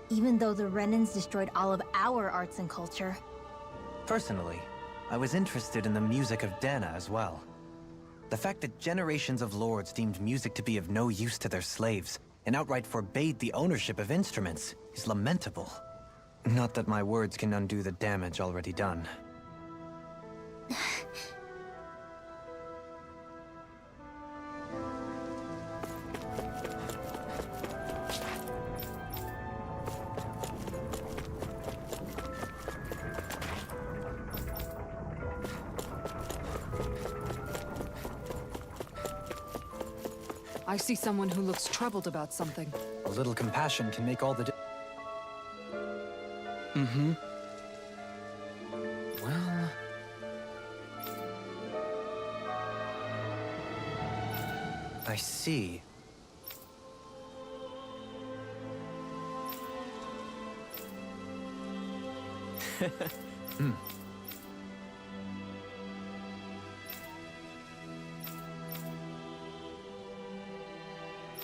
Even though the Renans destroyed all of our arts and culture. Personally, I was interested in the music of Dahna as well. The fact that generations of lords deemed music to be of no use to their slaves and outright forbade the ownership of instruments is lamentable. Not that my words can undo the damage already done. I see someone who looks troubled about something. A little compassion can make all the Mm-hmm. Well... I see.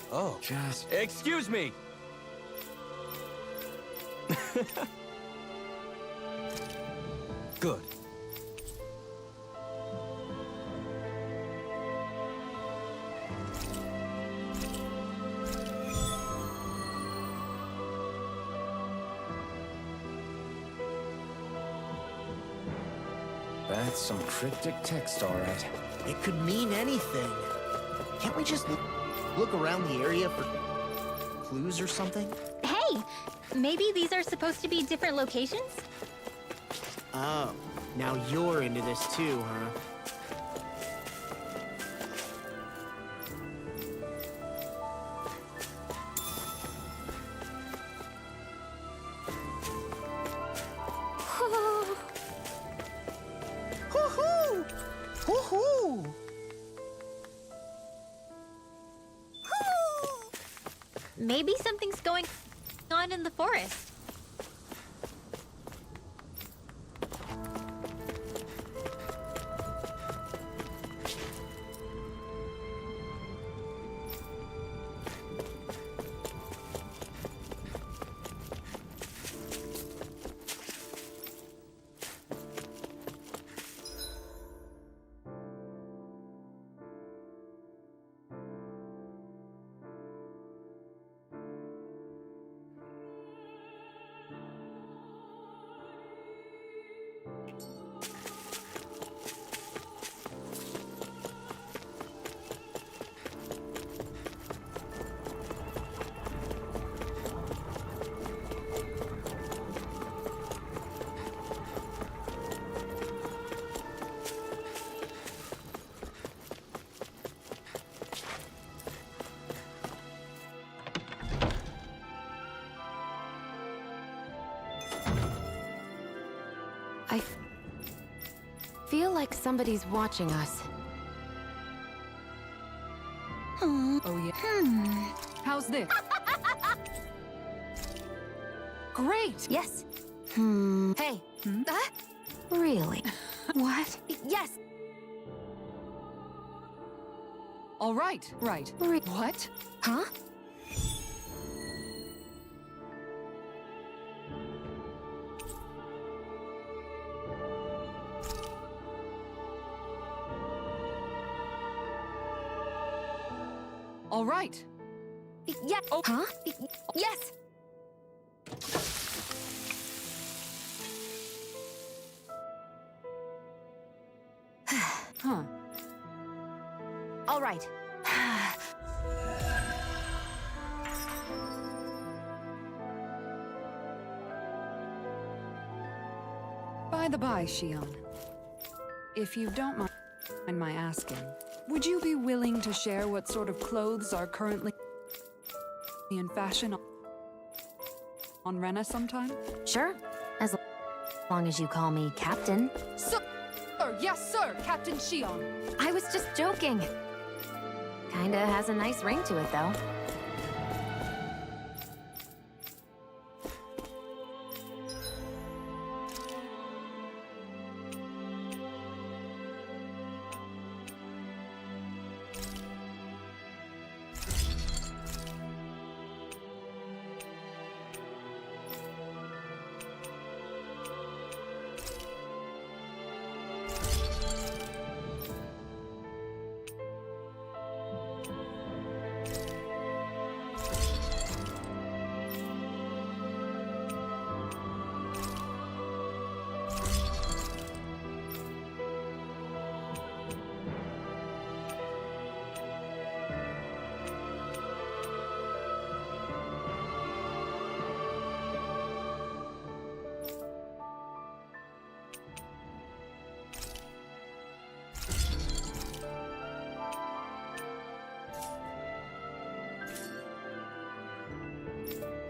Oh. Just... Excuse me! Good. That's some cryptic text, all right. It could mean anything. Can't we just look around the area for clues or something? Hey! Maybe these are supposed to be different locations? Oh, now you're into this too, huh? Hoo-hoo! Hoo-hoo! Maybe something's going on in the forest. I feel like somebody's watching us. Oh yeah. How's this? Great! Yes. Hey. Really? What? Yes. All right, right. What? Huh? All right. Yeah. Oh. Huh? Yes. Huh. All right. By the by, Shion, if you don't mind my asking, would you be willing to share what sort of clothes are currently in fashion on Rena sometime? Sure. As long as you call me Captain. Sir! Yes, sir! Captain Shion! I was just joking. Kinda has a nice ring to it, though.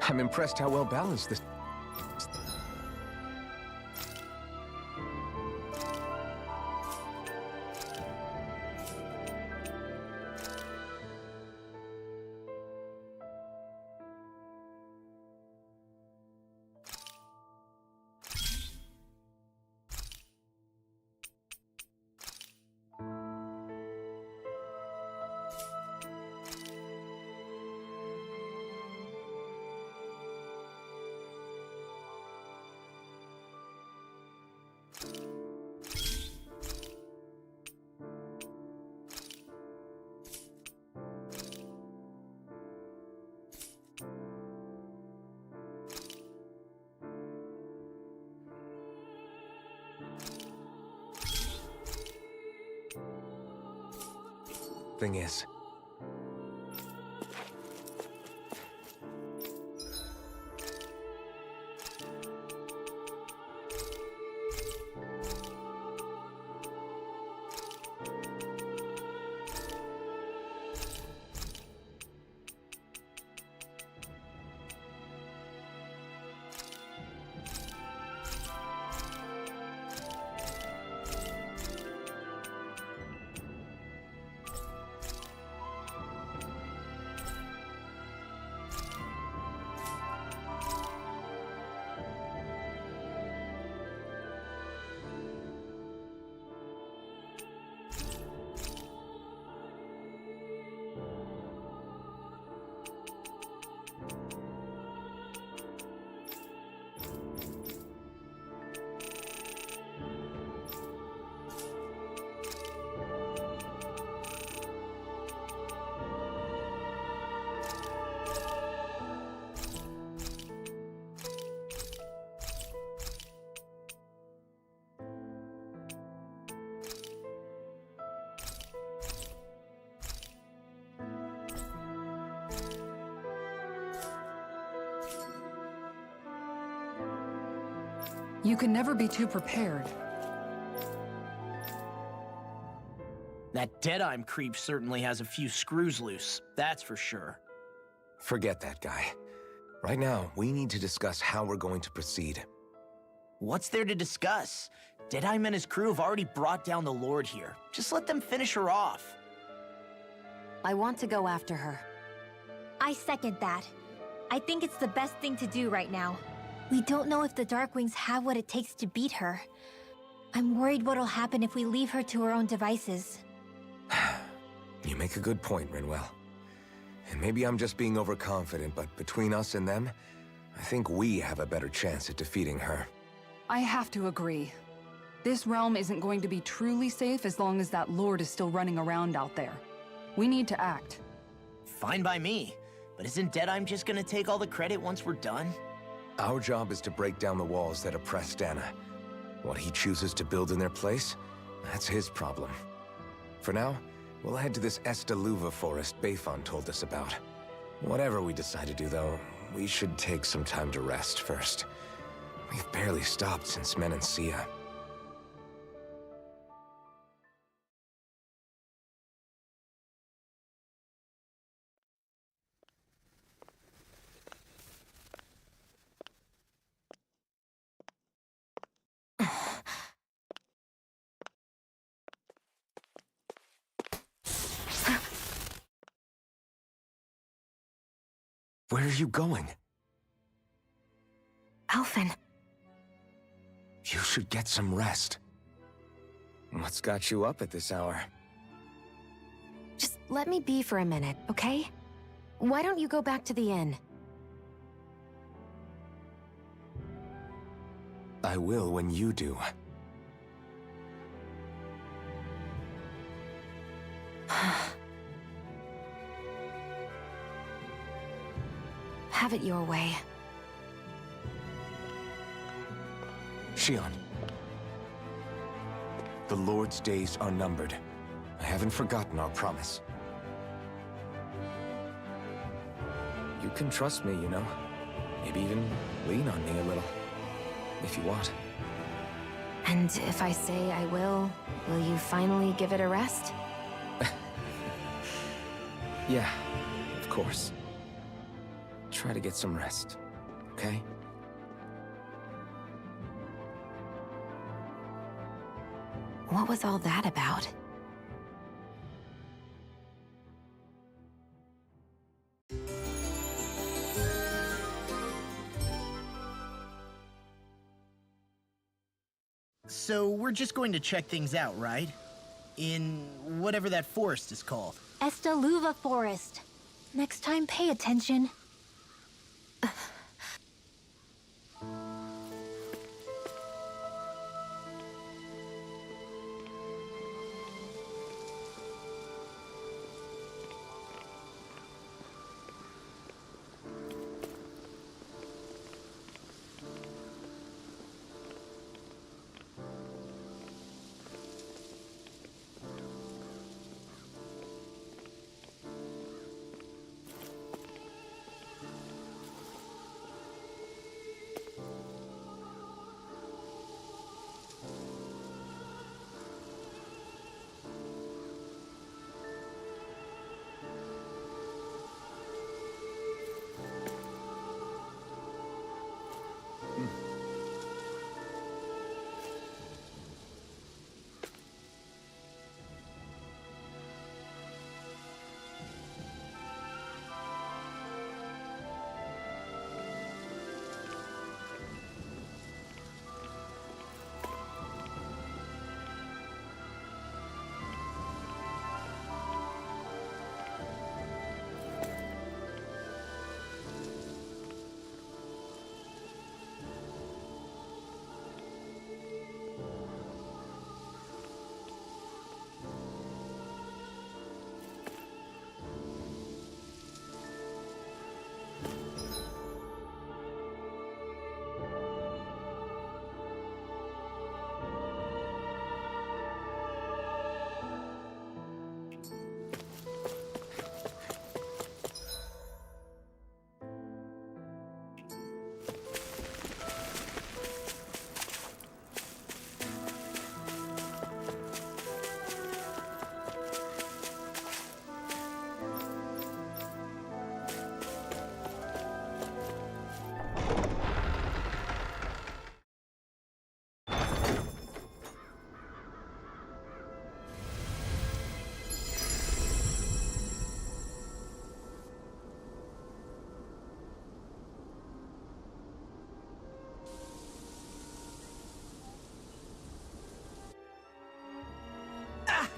I'm impressed how well balanced this... Thing is, you can never be too prepared. That Deadeye creep certainly has a few screws loose, that's for sure. forget that guy. Right now, we need to discuss how we're going to proceed. What's there to discuss? Deadeye and his crew have already brought down the Lord here. Just let them finish her off. I want to go after her. I second that. I think it's the best thing to do right now. We don't know if the Darkwings have what it takes to beat her. I'm worried what'll happen if we leave her to her own devices. You make a good point, Rinwell. And maybe I'm just being overconfident, but between us and them, I think we have a better chance at defeating her. I have to agree. This realm isn't going to be truly safe as long as that Lord is still running around out there. We need to act. fine by me. But isn't Deadeye just gonna take all the credit once we're done? Our job is to break down the walls that oppress Dahna. What he chooses to build in their place, that's his problem. For now, we'll head to this Estaluva forest Bayfon told us about. Whatever we decide to do, though, we should take some time to rest first. We've barely stopped since Menancia. Where are you going? Alphen. You should get some rest. What's got you up at this hour? Just let me be for a minute, okay? Why don't you go back to the inn? I will when you do. Have it your way. Shion. The Lord's days are numbered. I haven't forgotten our promise. You can trust me, you know. Maybe even lean on me a little. If you want. And if I say I will you finally give it a rest? Yeah, of course. Try to get some rest, okay? What was all that about? So we're just going to check things out, right? In whatever that forest is called. Estaluva Forest. Next time, pay attention.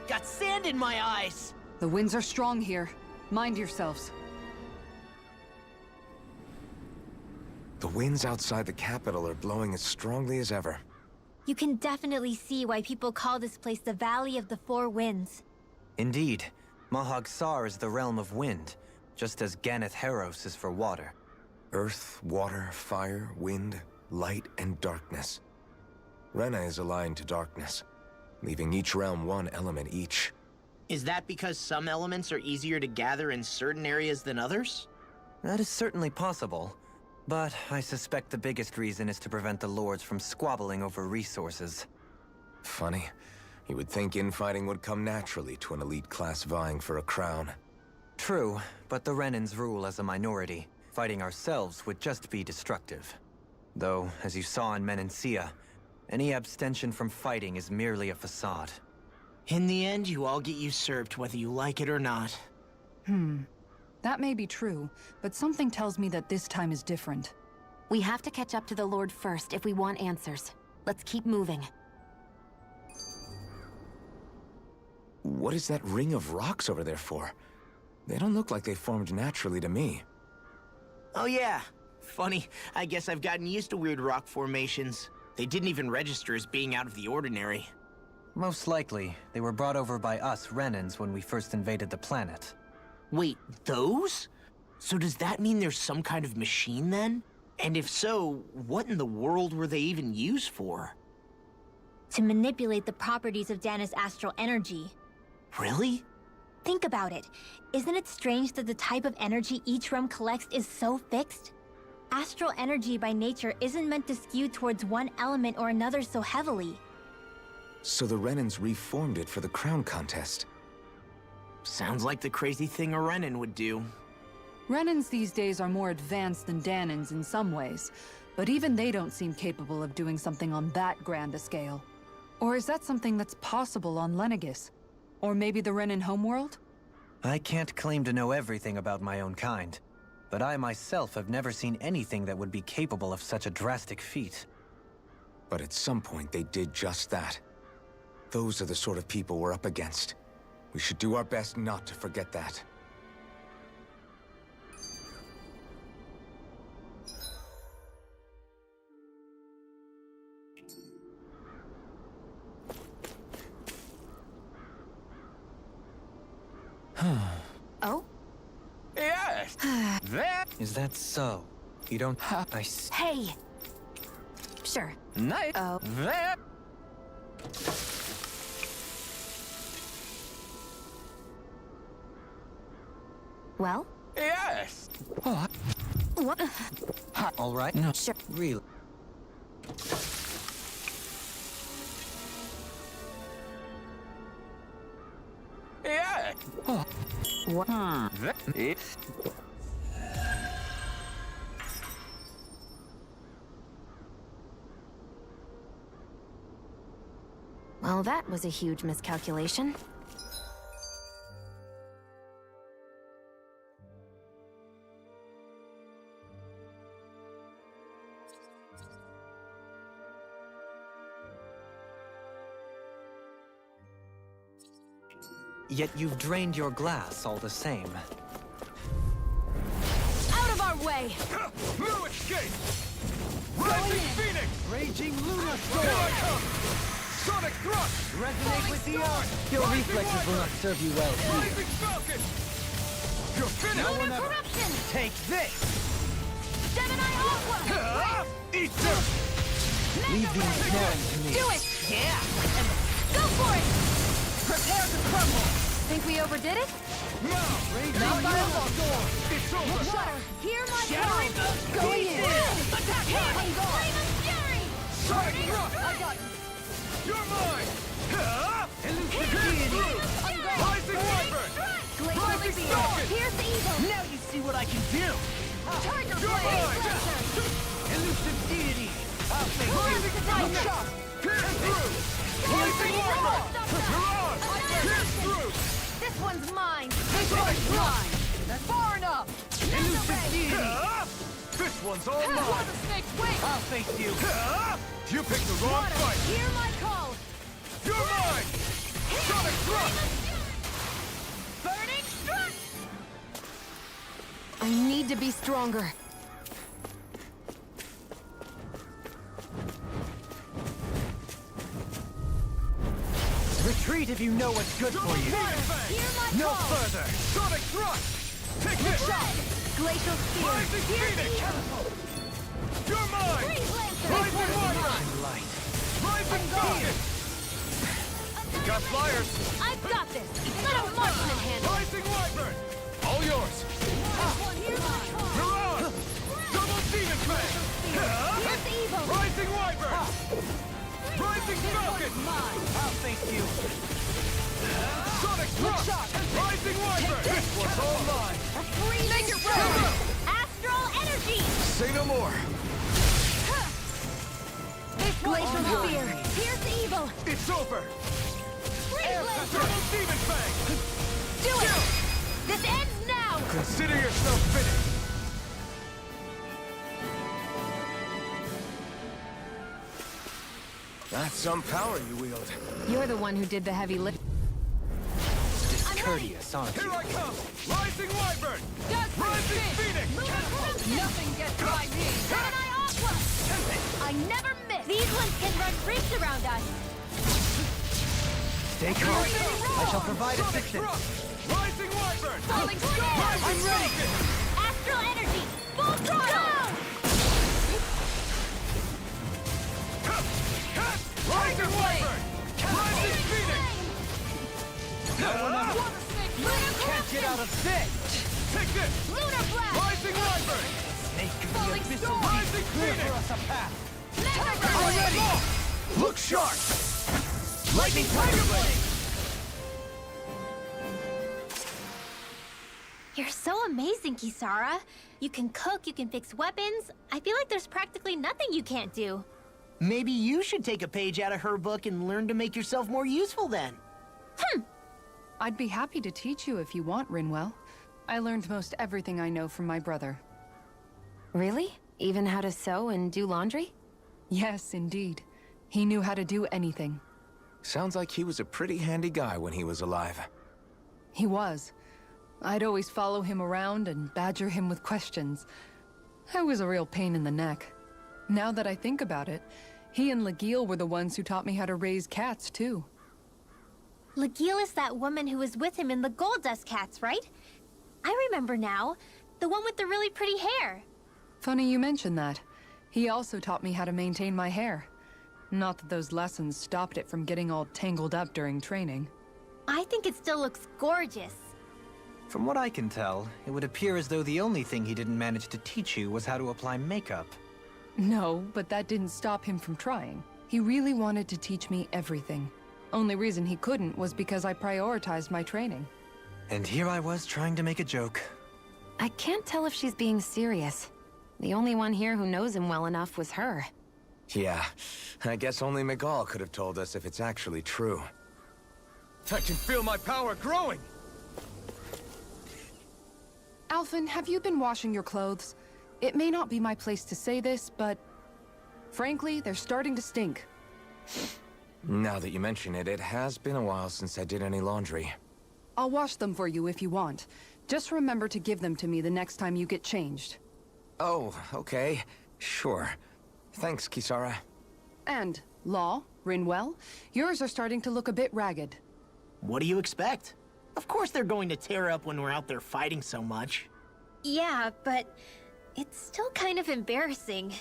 Got sand in my eyes! The winds are strong here. Mind yourselves. The winds outside the capital are blowing as strongly as ever. You can definitely see why people call this place the Valley of the Four Winds. Indeed. Mahag Sar is the realm of wind, just as Ganeth Heros is for water. Earth, water, fire, wind, light, and darkness. Rena is aligned to darkness, leaving each realm one element each. Is that because some elements are easier to gather in certain areas than others? That is certainly possible, but I suspect the biggest reason is to prevent the lords from squabbling over resources. Funny. You would think infighting would come naturally to an elite class vying for a crown. True, but the Renans rule as a minority. Fighting ourselves would just be destructive. Though, as you saw in Menancia, any abstention from fighting is merely a facade. In the end, you all get usurped whether you like it or not. That may be true, but something tells me that this time is different. We have to catch up to the Lord first if we want answers. Let's keep moving. What is that ring of rocks over there for? They don't look like they formed naturally to me. Oh yeah. Funny, I guess I've gotten used to weird rock formations. They didn't even register as being out of the ordinary. Most likely, they were brought over by us Renans when we first invaded the planet. Wait, those? So does that mean there's some kind of machine then? And if so, what in the world were they even used for? To manipulate the properties of Dahna's astral energy. Really? Think about it. Isn't it strange that the type of energy each realm collects is so fixed? Astral energy by nature isn't meant to skew towards one element or another so heavily. So the Renans reformed it for the crown contest. Sounds like the crazy thing a Renan would do. Renans these days are more advanced than Dahnans in some ways, but even they don't seem capable of doing something on that grand a scale. Or is that something that's possible on Lenegis? Or maybe the Renan homeworld? I can't claim to know everything about my own kind, but I myself have never seen anything that would be capable of such a drastic feat. But at some point they did just that. Those are the sort of people we're up against. We should do our best not to forget that. Oh? Yes! That Is that so? You don't... I see. Hey! Sure. night. Oh. That Well? yes! What? All right? No. Sure. Really? Yeah. What? That is Well, that was a huge miscalculation. Yet you've drained your glass all the same. Out of our way! no escape! Rising Phoenix! Raging Luna Storm! Here I come! Sonic Thrust! Resonate with the earth! Your reflexes will not serve you well. Rising Falcon! You're finished! Lunar corruption! Take this! Gemini Aqua! Eat them! Leave the ignoring to me. Do it! Yeah! Go for it! Prepare to crumble! Think we overdid it? Now! Raging Luna Storm! It's over! Water, hear my Shattering call! the Going in! pieces! Attack him! Flame of fury! Sonic Thrust! I got you! You're mine! Elusive Deity! Rising Wyvern! Glacial Rising Beam! Falcon! Here's the eagle! Now you see what I can do! Tiger You're Blade! mine! Laser! Elusive Deity! I'll face Horns to you! Tiger! Shot! Pierce through! Rising Wyvern! Mirage! Pierce through! This one's mine! This one's mine! That's far enough! Elusive Deity! This one's all mine! Snake's wing! I'll face you! You picked the wrong Water, fight! hear my call! You're mine! Sonic Thrust! Burning strike! I need to be stronger. Retreat if you know what's good for you. Hear my No call! further! Sonic Thrust! Take this! Glacial Spear! Rising Phoenix! You're mine! Freeze Lancer! Rising Wyvern! Light. Rising Falcon! We got flyers! I've got this! Let a marksman handle! Rising Wyvern! All yours! You're on! Double Demon Fang! Here's the evil! Rising Wyvern! Rising Falcon! I'll face you. Sonic Thrust! Rising Wyvern! This one's all mine! Make it right! Astral Energy! Say no more. Glacial Spear! Here's the evil! It's over! Freeze Lancer! Double Demon Fang! Do it! This ends now! Consider yourself finished! That's some power you wield. You're the one who did the heavy lift. Discourteous, aren't you? Here I come! Rising Wyvern! Rising Phoenix! Nothing gets by me! Gemini Aqua! I never miss! These ones can run rings around us! Stay calm. I shall provide Sonic assistance. Thrust! Rising Wyvern! Falling Storm! Rising Falcon! Astral Energy! Full throttle! Rising Wyvern! Rising Phoenix! Can't get out of this! Take this! Lunar Blast! Rising Wyvern! Snake could Falling be Storm! Rising clear Phoenix! for us a path. Mega Look sharp! Lightning Tiger Blade! You're so amazing, Kisara. You can cook, you can fix weapons. I feel like there's practically nothing you can't do. Maybe you should take a page out of her book and learn to make yourself more useful then. I'd be happy to teach you if you want, Rinwell. I learned most everything I know from my brother. Really? Even how to sew and do laundry? Yes, indeed. He knew how to do anything. Sounds like he was a pretty handy guy when he was alive. He was. I'd always follow him around and badger him with questions. I was a real pain in the neck. Now that I think about it, he and Legil were the ones who taught me how to raise cats, too. Legil is that woman who was with him in the Gold Dust Cats, right? I remember now. The one with the really pretty hair. Funny you mention that. He also taught me how to maintain my hair. Not that those lessons stopped it from getting all tangled up during training. I think it still looks gorgeous. From what I can tell, it would appear as though the only thing he didn't manage to teach you was how to apply makeup. No, but that didn't stop him from trying. He really wanted to teach me everything. Only reason he couldn't was because I prioritized my training. And here I was trying to make a joke. I can't tell if she's being serious. The only one here who knows him well enough was her. Yeah, I guess only Miguel could have told us if it's actually true. I can feel my power growing! Alphen, have you been washing your clothes? It may not be my place to say this, but... frankly, they're starting to stink. Now that you mention it, it has been a while since I did any laundry. I'll wash them for you if you want. Just remember to give them to me the next time you get changed. Oh, okay. Sure. Thanks, Kisara. And, Law, Rinwell, yours are starting to look a bit ragged. What do you expect? Of course they're going to tear up when we're out there fighting so much. Yeah, but it's still kind of embarrassing,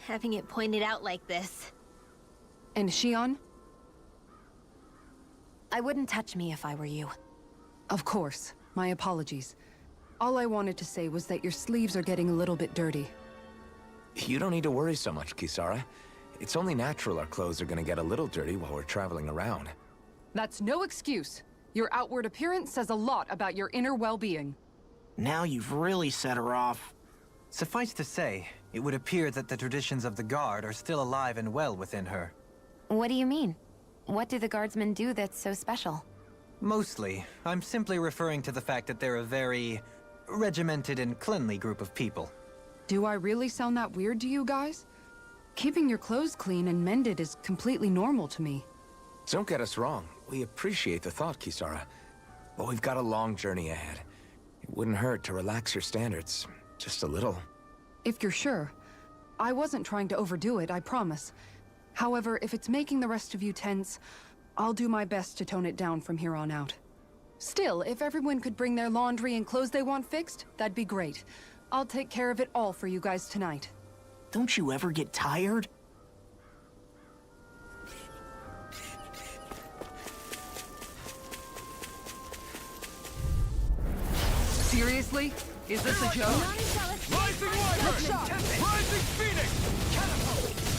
having it pointed out like this. And Shion? I wouldn't touch me if I were you. Of course. My apologies. All I wanted to say was that your sleeves are getting a little bit dirty. You don't need to worry so much, Kisara. It's only natural our clothes are gonna get a little dirty while we're traveling around. That's no excuse. Your outward appearance says a lot about your inner well-being. Now you've really set her off. Suffice to say, it would appear that the traditions of the Guard are still alive and well within her. What do you mean? What do the guardsmen do that's so special? Mostly, I'm simply referring to the fact that they're a very regimented and cleanly group of people. Do I really sound that weird to you guys? Keeping your clothes clean and mended is completely normal to me. Don't get us wrong. We appreciate the thought, Kisara. But we've got a long journey ahead. It wouldn't hurt to relax your standards. Just a little. If you're sure. I wasn't trying to overdo it, I promise. However, if it's making the rest of you tense, I'll do my best to tone it down from here on out. Still, if everyone could bring their laundry and clothes they want fixed, that'd be great. I'll take care of it all for you guys tonight. Don't you ever get tired? Seriously? Is this a joke? Rising Wyvern! Rising Phoenix!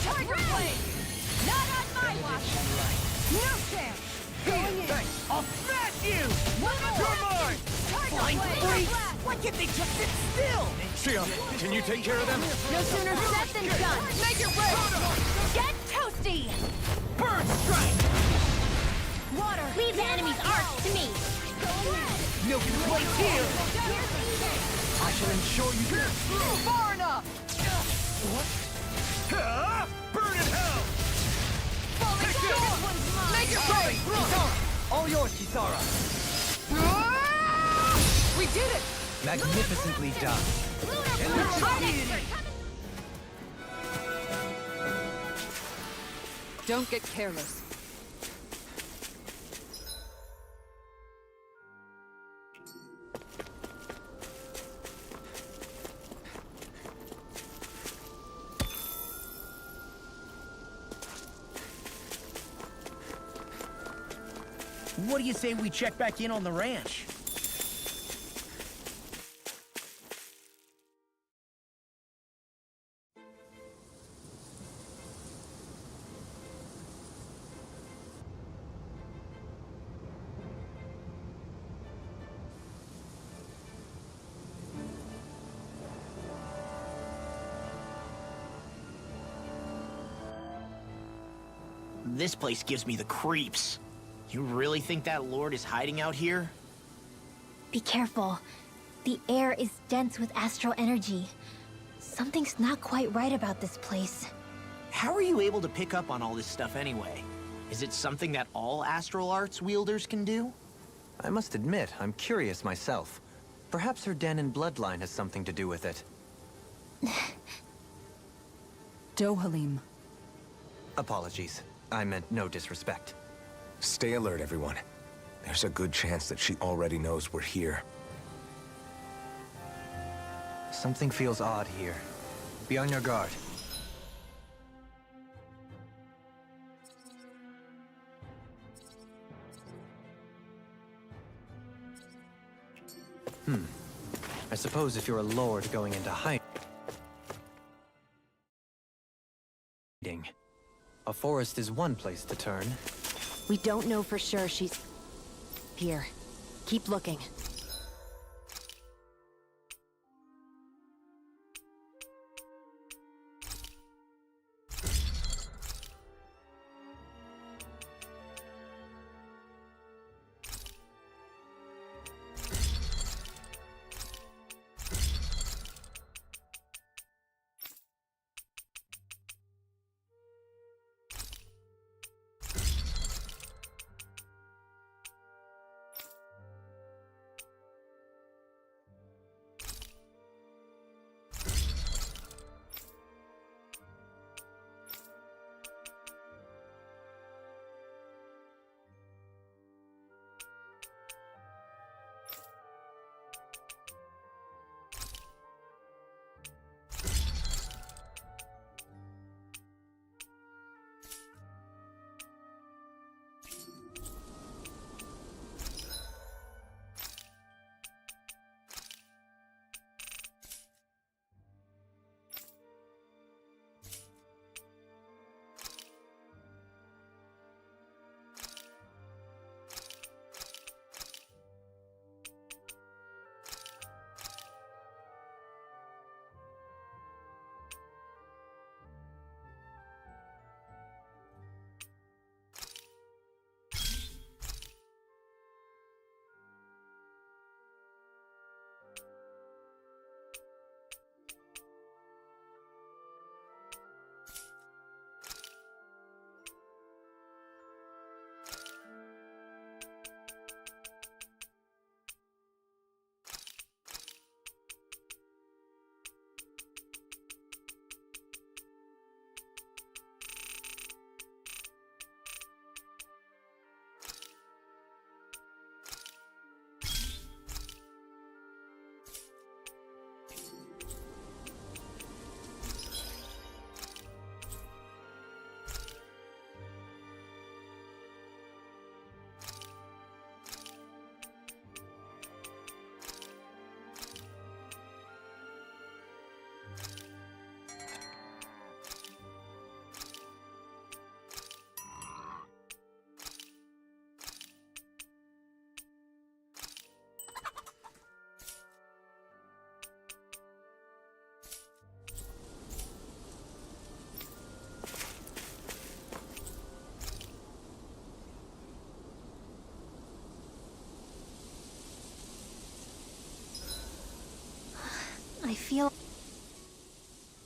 Tiger Blade! Not on my watch! No chance! Thanks! I'll smash you! You're mine! Flying freaks! Why can't they just sit still? Shion, can you take care of them? No sooner said than done! Make it rain! Get toasty! Bird strike! Water! Leave the enemy's arcs to me. No complaints here! I shall ensure you get Far enough! burn in hell! Make it rain! All yours, Kisara. We did it! Magnificently done. Don't get careless. What do you say we check back in on the ranch? This place gives me the creeps. You really think that lord is hiding out here? Be careful. The air is dense with astral energy. Something's not quite right about this place. How are you able to pick up on all this stuff anyway? Is it something that all astral arts wielders can do? I must admit, I'm curious myself. Perhaps her Dahnan bloodline has something to do with it. Dohalim. Apologies. I meant no disrespect. Stay alert, everyone. There's a good chance that she already knows we're here. Something feels odd here. Be on your guard. I suppose if you're a lord going into hiding, a forest is one place to turn. We don't know for sure she's here. Keep looking.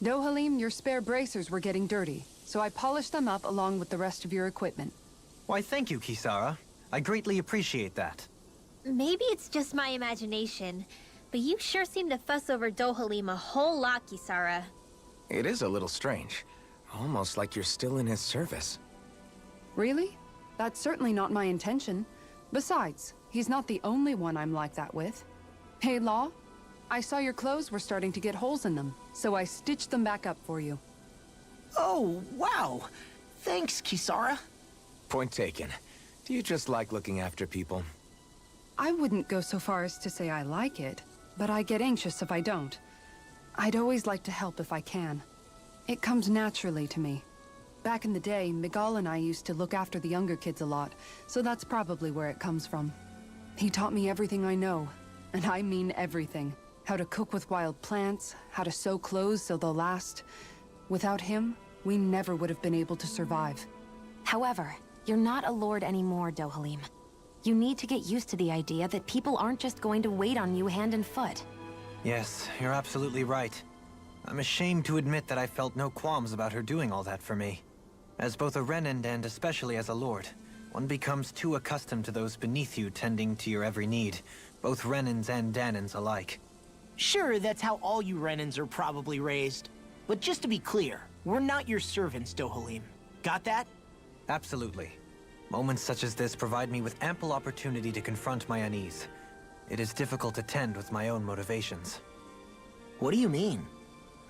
Dohalim, your spare bracers were getting dirty, so I polished them up along with the rest of your equipment. Why, thank you, Kisara. I greatly appreciate that. Maybe it's just my imagination, but you sure seem to fuss over Dohalim a whole lot, Kisara. It is a little strange. Almost like you're still in his service. Really? That's certainly not my intention. Besides, he's not the only one I'm like that with. Hey, Law, I saw your clothes were starting to get holes in them, so I stitched them back up for you. Oh, wow. Thanks, Kisara. Point taken. Do you just like looking after people? I wouldn't go so far as to say I like it, but I get anxious if I don't. I'd always like to help if I can. It comes naturally to me. Back in the day, Miguel and I used to look after the younger kids a lot, so that's probably where it comes from. He taught me everything I know, and I mean everything. How to cook with wild plants, how to sew clothes so they'll last. Without him, we never would have been able to survive. However, you're not a lord anymore, Dohalim. You need to get used to the idea that people aren't just going to wait on you hand and foot. Yes, you're absolutely right. I'm ashamed to admit that I felt no qualms about her doing all that for me. As both a Renan and especially as a lord, one becomes too accustomed to those beneath you tending to your every need, both Renans and Dahnans alike. Sure, that's how all you Renans are probably raised. But just to be clear, we're not your servants, Dohalim. Got that? Absolutely. Moments such as this provide me with ample opportunity to confront my unease. It is difficult to tend with my own motivations. What do you mean?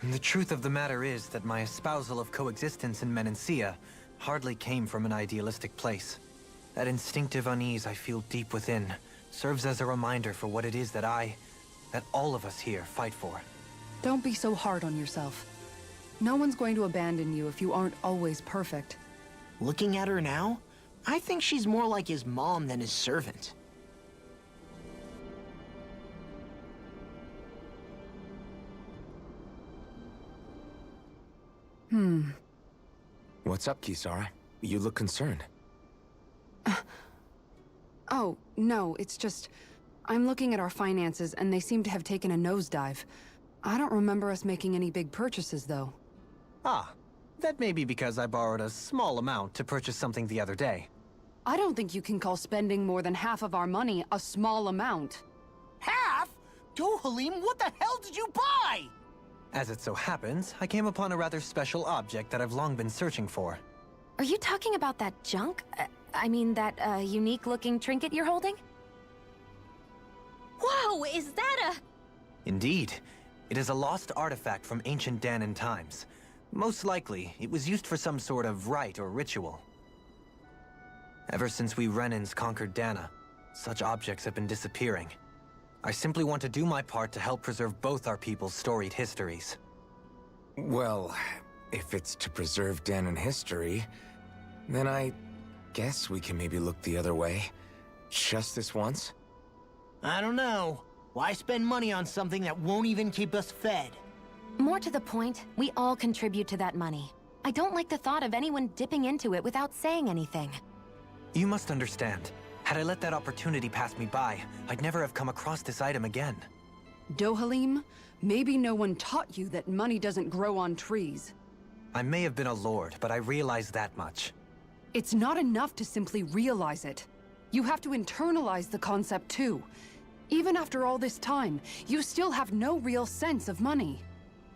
The truth of the matter is that my espousal of coexistence in Menancia hardly came from an idealistic place. That instinctive unease I feel deep within serves as a reminder for what it is that all of us here fight for. Don't be so hard on yourself. No one's going to abandon you if you aren't always perfect. Looking at her now, I think she's more like his mom than his servant. What's up, Kisara? You look concerned. Oh, no, it's just... I'm looking at our finances and they seem to have taken a nosedive. I don't remember us making any big purchases, though. Ah, that may be because I borrowed a small amount to purchase something the other day. I don't think you can call spending more than half of our money a small amount. Half? Dohalim, what the hell did you buy? As it so happens, I came upon a rather special object that I've long been searching for. Are you talking about that junk? I mean, that unique-looking trinket you're holding? Whoa, is that a... Indeed. It is a lost artifact from ancient Dahnan times. Most likely, it was used for some sort of rite or ritual. Ever since we Renans conquered Dahna, such objects have been disappearing. I simply want to do my part to help preserve both our people's storied histories. Well, if it's to preserve Dahnan history, then I guess we can maybe look the other way. Just this once? I don't know. Why spend money on something that won't even keep us fed? More to the point, we all contribute to that money. I don't like the thought of anyone dipping into it without saying anything. You must understand. Had I let that opportunity pass me by, I'd never have come across this item again. Dohalim, maybe no one taught you that money doesn't grow on trees. I may have been a lord, but I realize that much. It's not enough to simply realize it. You have to internalize the concept too. Even after all this time, you still have no real sense of money.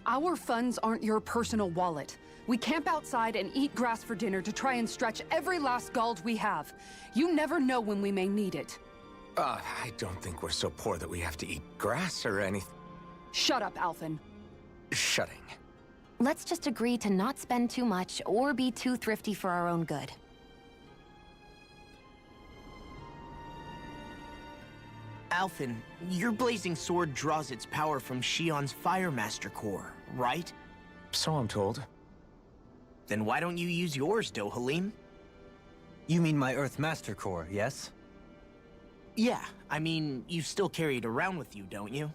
Our funds aren't your personal wallet. We camp outside and eat grass for dinner to try and stretch every last galt we have. You never know when we may need it. I don't think we're so poor that we have to eat grass or anything. Shut up, Alphen. Shutting. Let's just agree to not spend too much or be too thrifty for our own good. Alphen, your blazing sword draws its power from Shion's Fire Master Core, right? So I'm told. Then why don't you use yours, Dohalim? You mean my Earth Master Core, yes? Yeah, I mean, you still carry it around with you, don't you?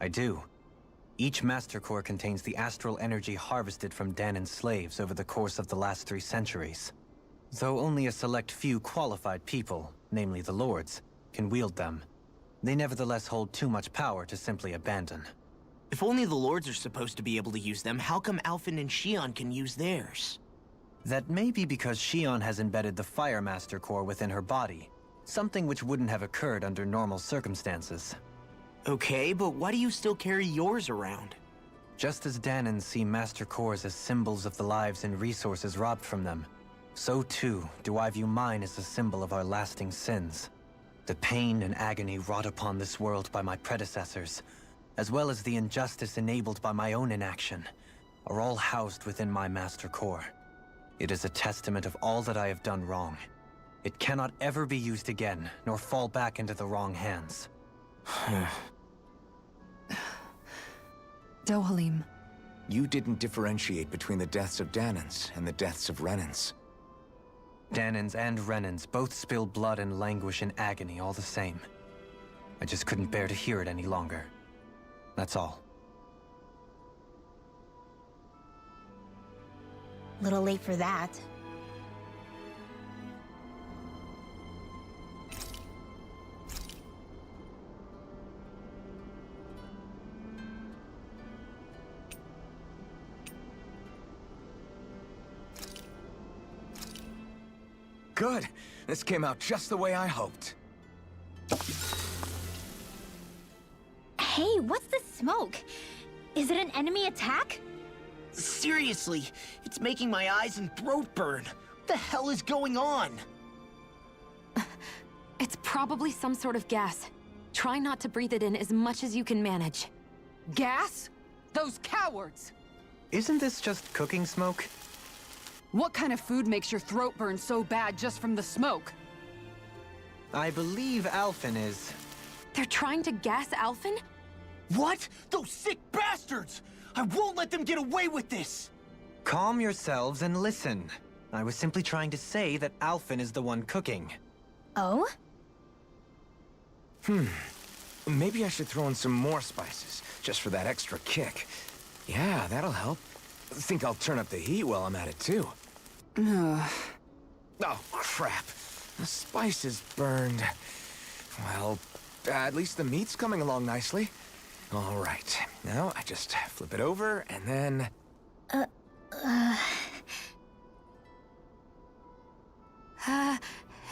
I do. Each Master Core contains the astral energy harvested from Dahnan slaves over the course of the last 3 centuries. Though only a select few qualified people, namely the Lords, can wield them, they nevertheless hold too much power to simply abandon. If only the Lords are supposed to be able to use them, how come Alphen and Shion can use theirs? That may be because Shion has embedded the Fire Master core within her body. Something which wouldn't have occurred under normal circumstances. Okay, but why do you still carry yours around? Just as Dahnans see Master Cores as symbols of the lives and resources robbed from them, so too do I view mine as a symbol of our lasting sins. The pain and agony wrought upon this world by my predecessors, as well as the injustice enabled by my own inaction, are all housed within my Master Core. It is a testament of all that I have done wrong. It cannot ever be used again, nor fall back into the wrong hands. Dohalim. You didn't differentiate between the deaths of Dahnans and the deaths of Renans. Dahnans and Renans both spill blood and languish in agony all the same. I just couldn't bear to hear it any longer. That's all. Little late for that. Good. This came out just the way I hoped. Hey, what's the smoke? Is it an enemy attack? Seriously, it's making my eyes and throat burn. What the hell is going on? It's probably some sort of gas. Try not to breathe it in as much as you can manage. Gas? Those cowards! Isn't this just cooking smoke? What kind of food makes your throat burn so bad just from the smoke? I believe Alphen is... They're trying to gas Alphen? What? Those sick bastards! I won't let them get away with this! Calm yourselves and listen. I was simply trying to say that Alphen is the one cooking. Oh? Maybe I should throw in some more spices, just for that extra kick. Yeah, that'll help. Think I'll turn up the heat while I'm at it, too. Oh, crap. The spice is burned. Well, at least the meat's coming along nicely. All right. Now, I just flip it over, and then...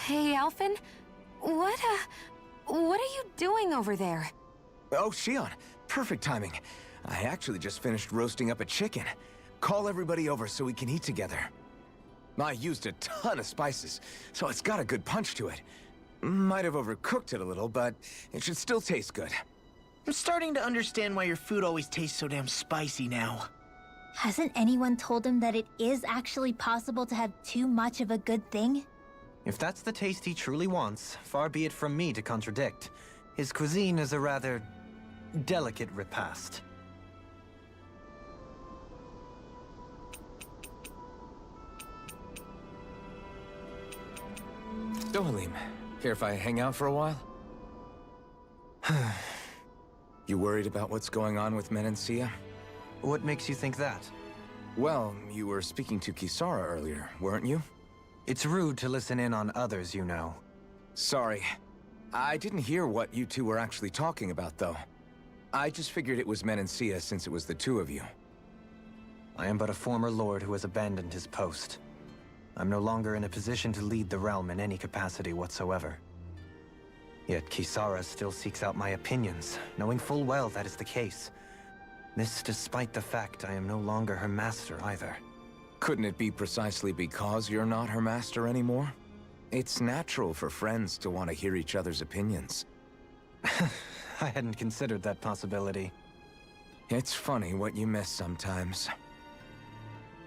Hey, Alphen? What are you doing over there? Oh, Shion. Perfect timing. I actually just finished roasting up a chicken. Call everybody over so we can eat together. I used a ton of spices, so it's got a good punch to it. Might have overcooked it a little, but it should still taste good. I'm starting to understand why your food always tastes so damn spicy now. Hasn't anyone told him that it is actually possible to have too much of a good thing? If that's the taste he truly wants, far be it from me to contradict. His cuisine is a rather delicate repast. Dohalim, care if I hang out for a while? You worried about what's going on with Menancia? What makes you think that? Well, you were speaking to Kisara earlier, weren't you? It's rude to listen in on others, you know. Sorry. I didn't hear what you two were actually talking about, though. I just figured it was Menancia since it was the two of you. I am but a former lord who has abandoned his post. I'm no longer in a position to lead the realm in any capacity whatsoever. Yet Kisara still seeks out my opinions, knowing full well that is the case. This despite the fact I am no longer her master either. Couldn't it be precisely because you're not her master anymore? It's natural for friends to want to hear each other's opinions. I hadn't considered that possibility. It's funny what you miss sometimes.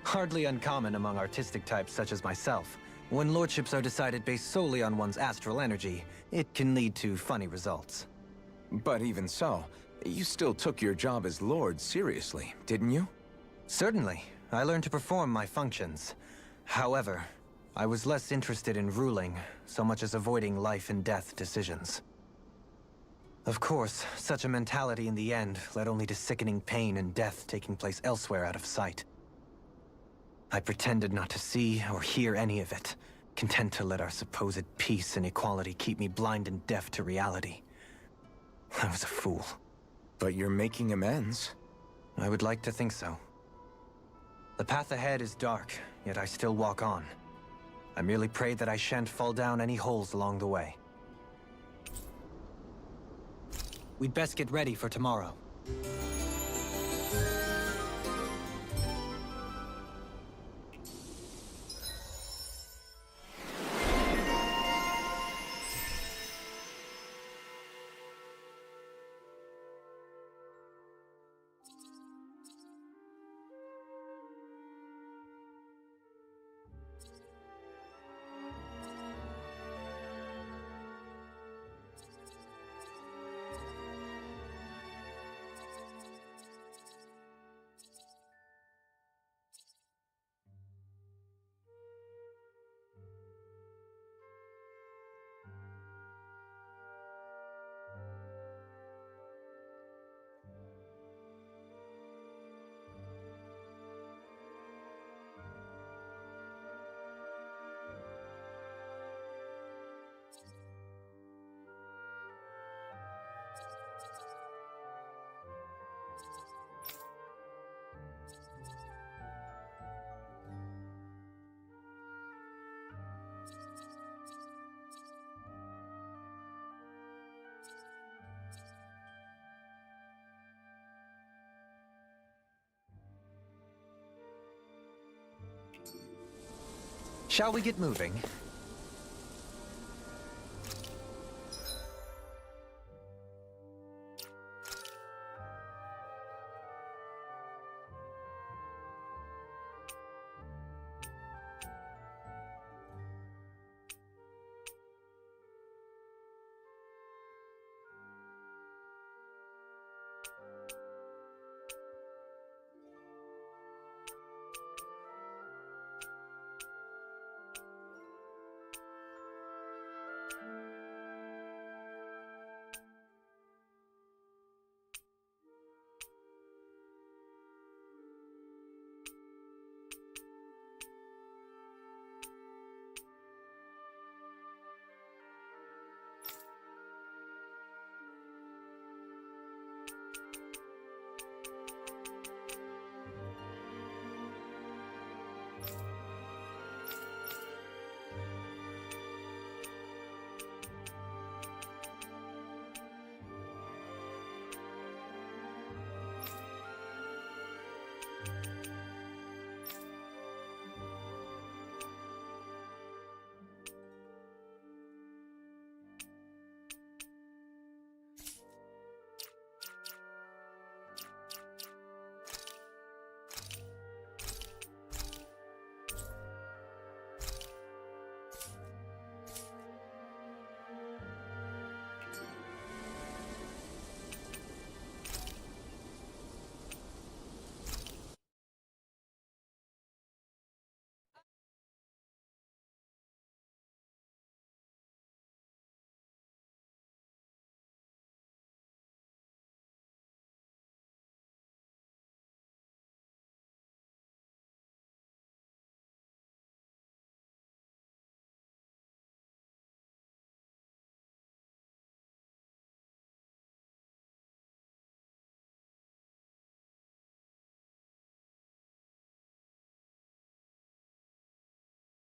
Hardly uncommon among artistic types such as myself. When lordships are decided based solely on one's astral energy, it can lead to funny results. But even so, you still took your job as lord seriously, didn't you? Certainly. I learned to perform my functions. However, I was less interested in ruling, so much as avoiding life and death decisions. Of course, such a mentality in the end led only to sickening pain and death taking place elsewhere out of sight. I pretended not to see or hear any of it, content to let our supposed peace and equality keep me blind and deaf to reality. I was a fool. But you're making amends. I would like to think so. The path ahead is dark, yet I still walk on. I merely pray that I shan't fall down any holes along the way. We'd best get ready for tomorrow. Shall we get moving?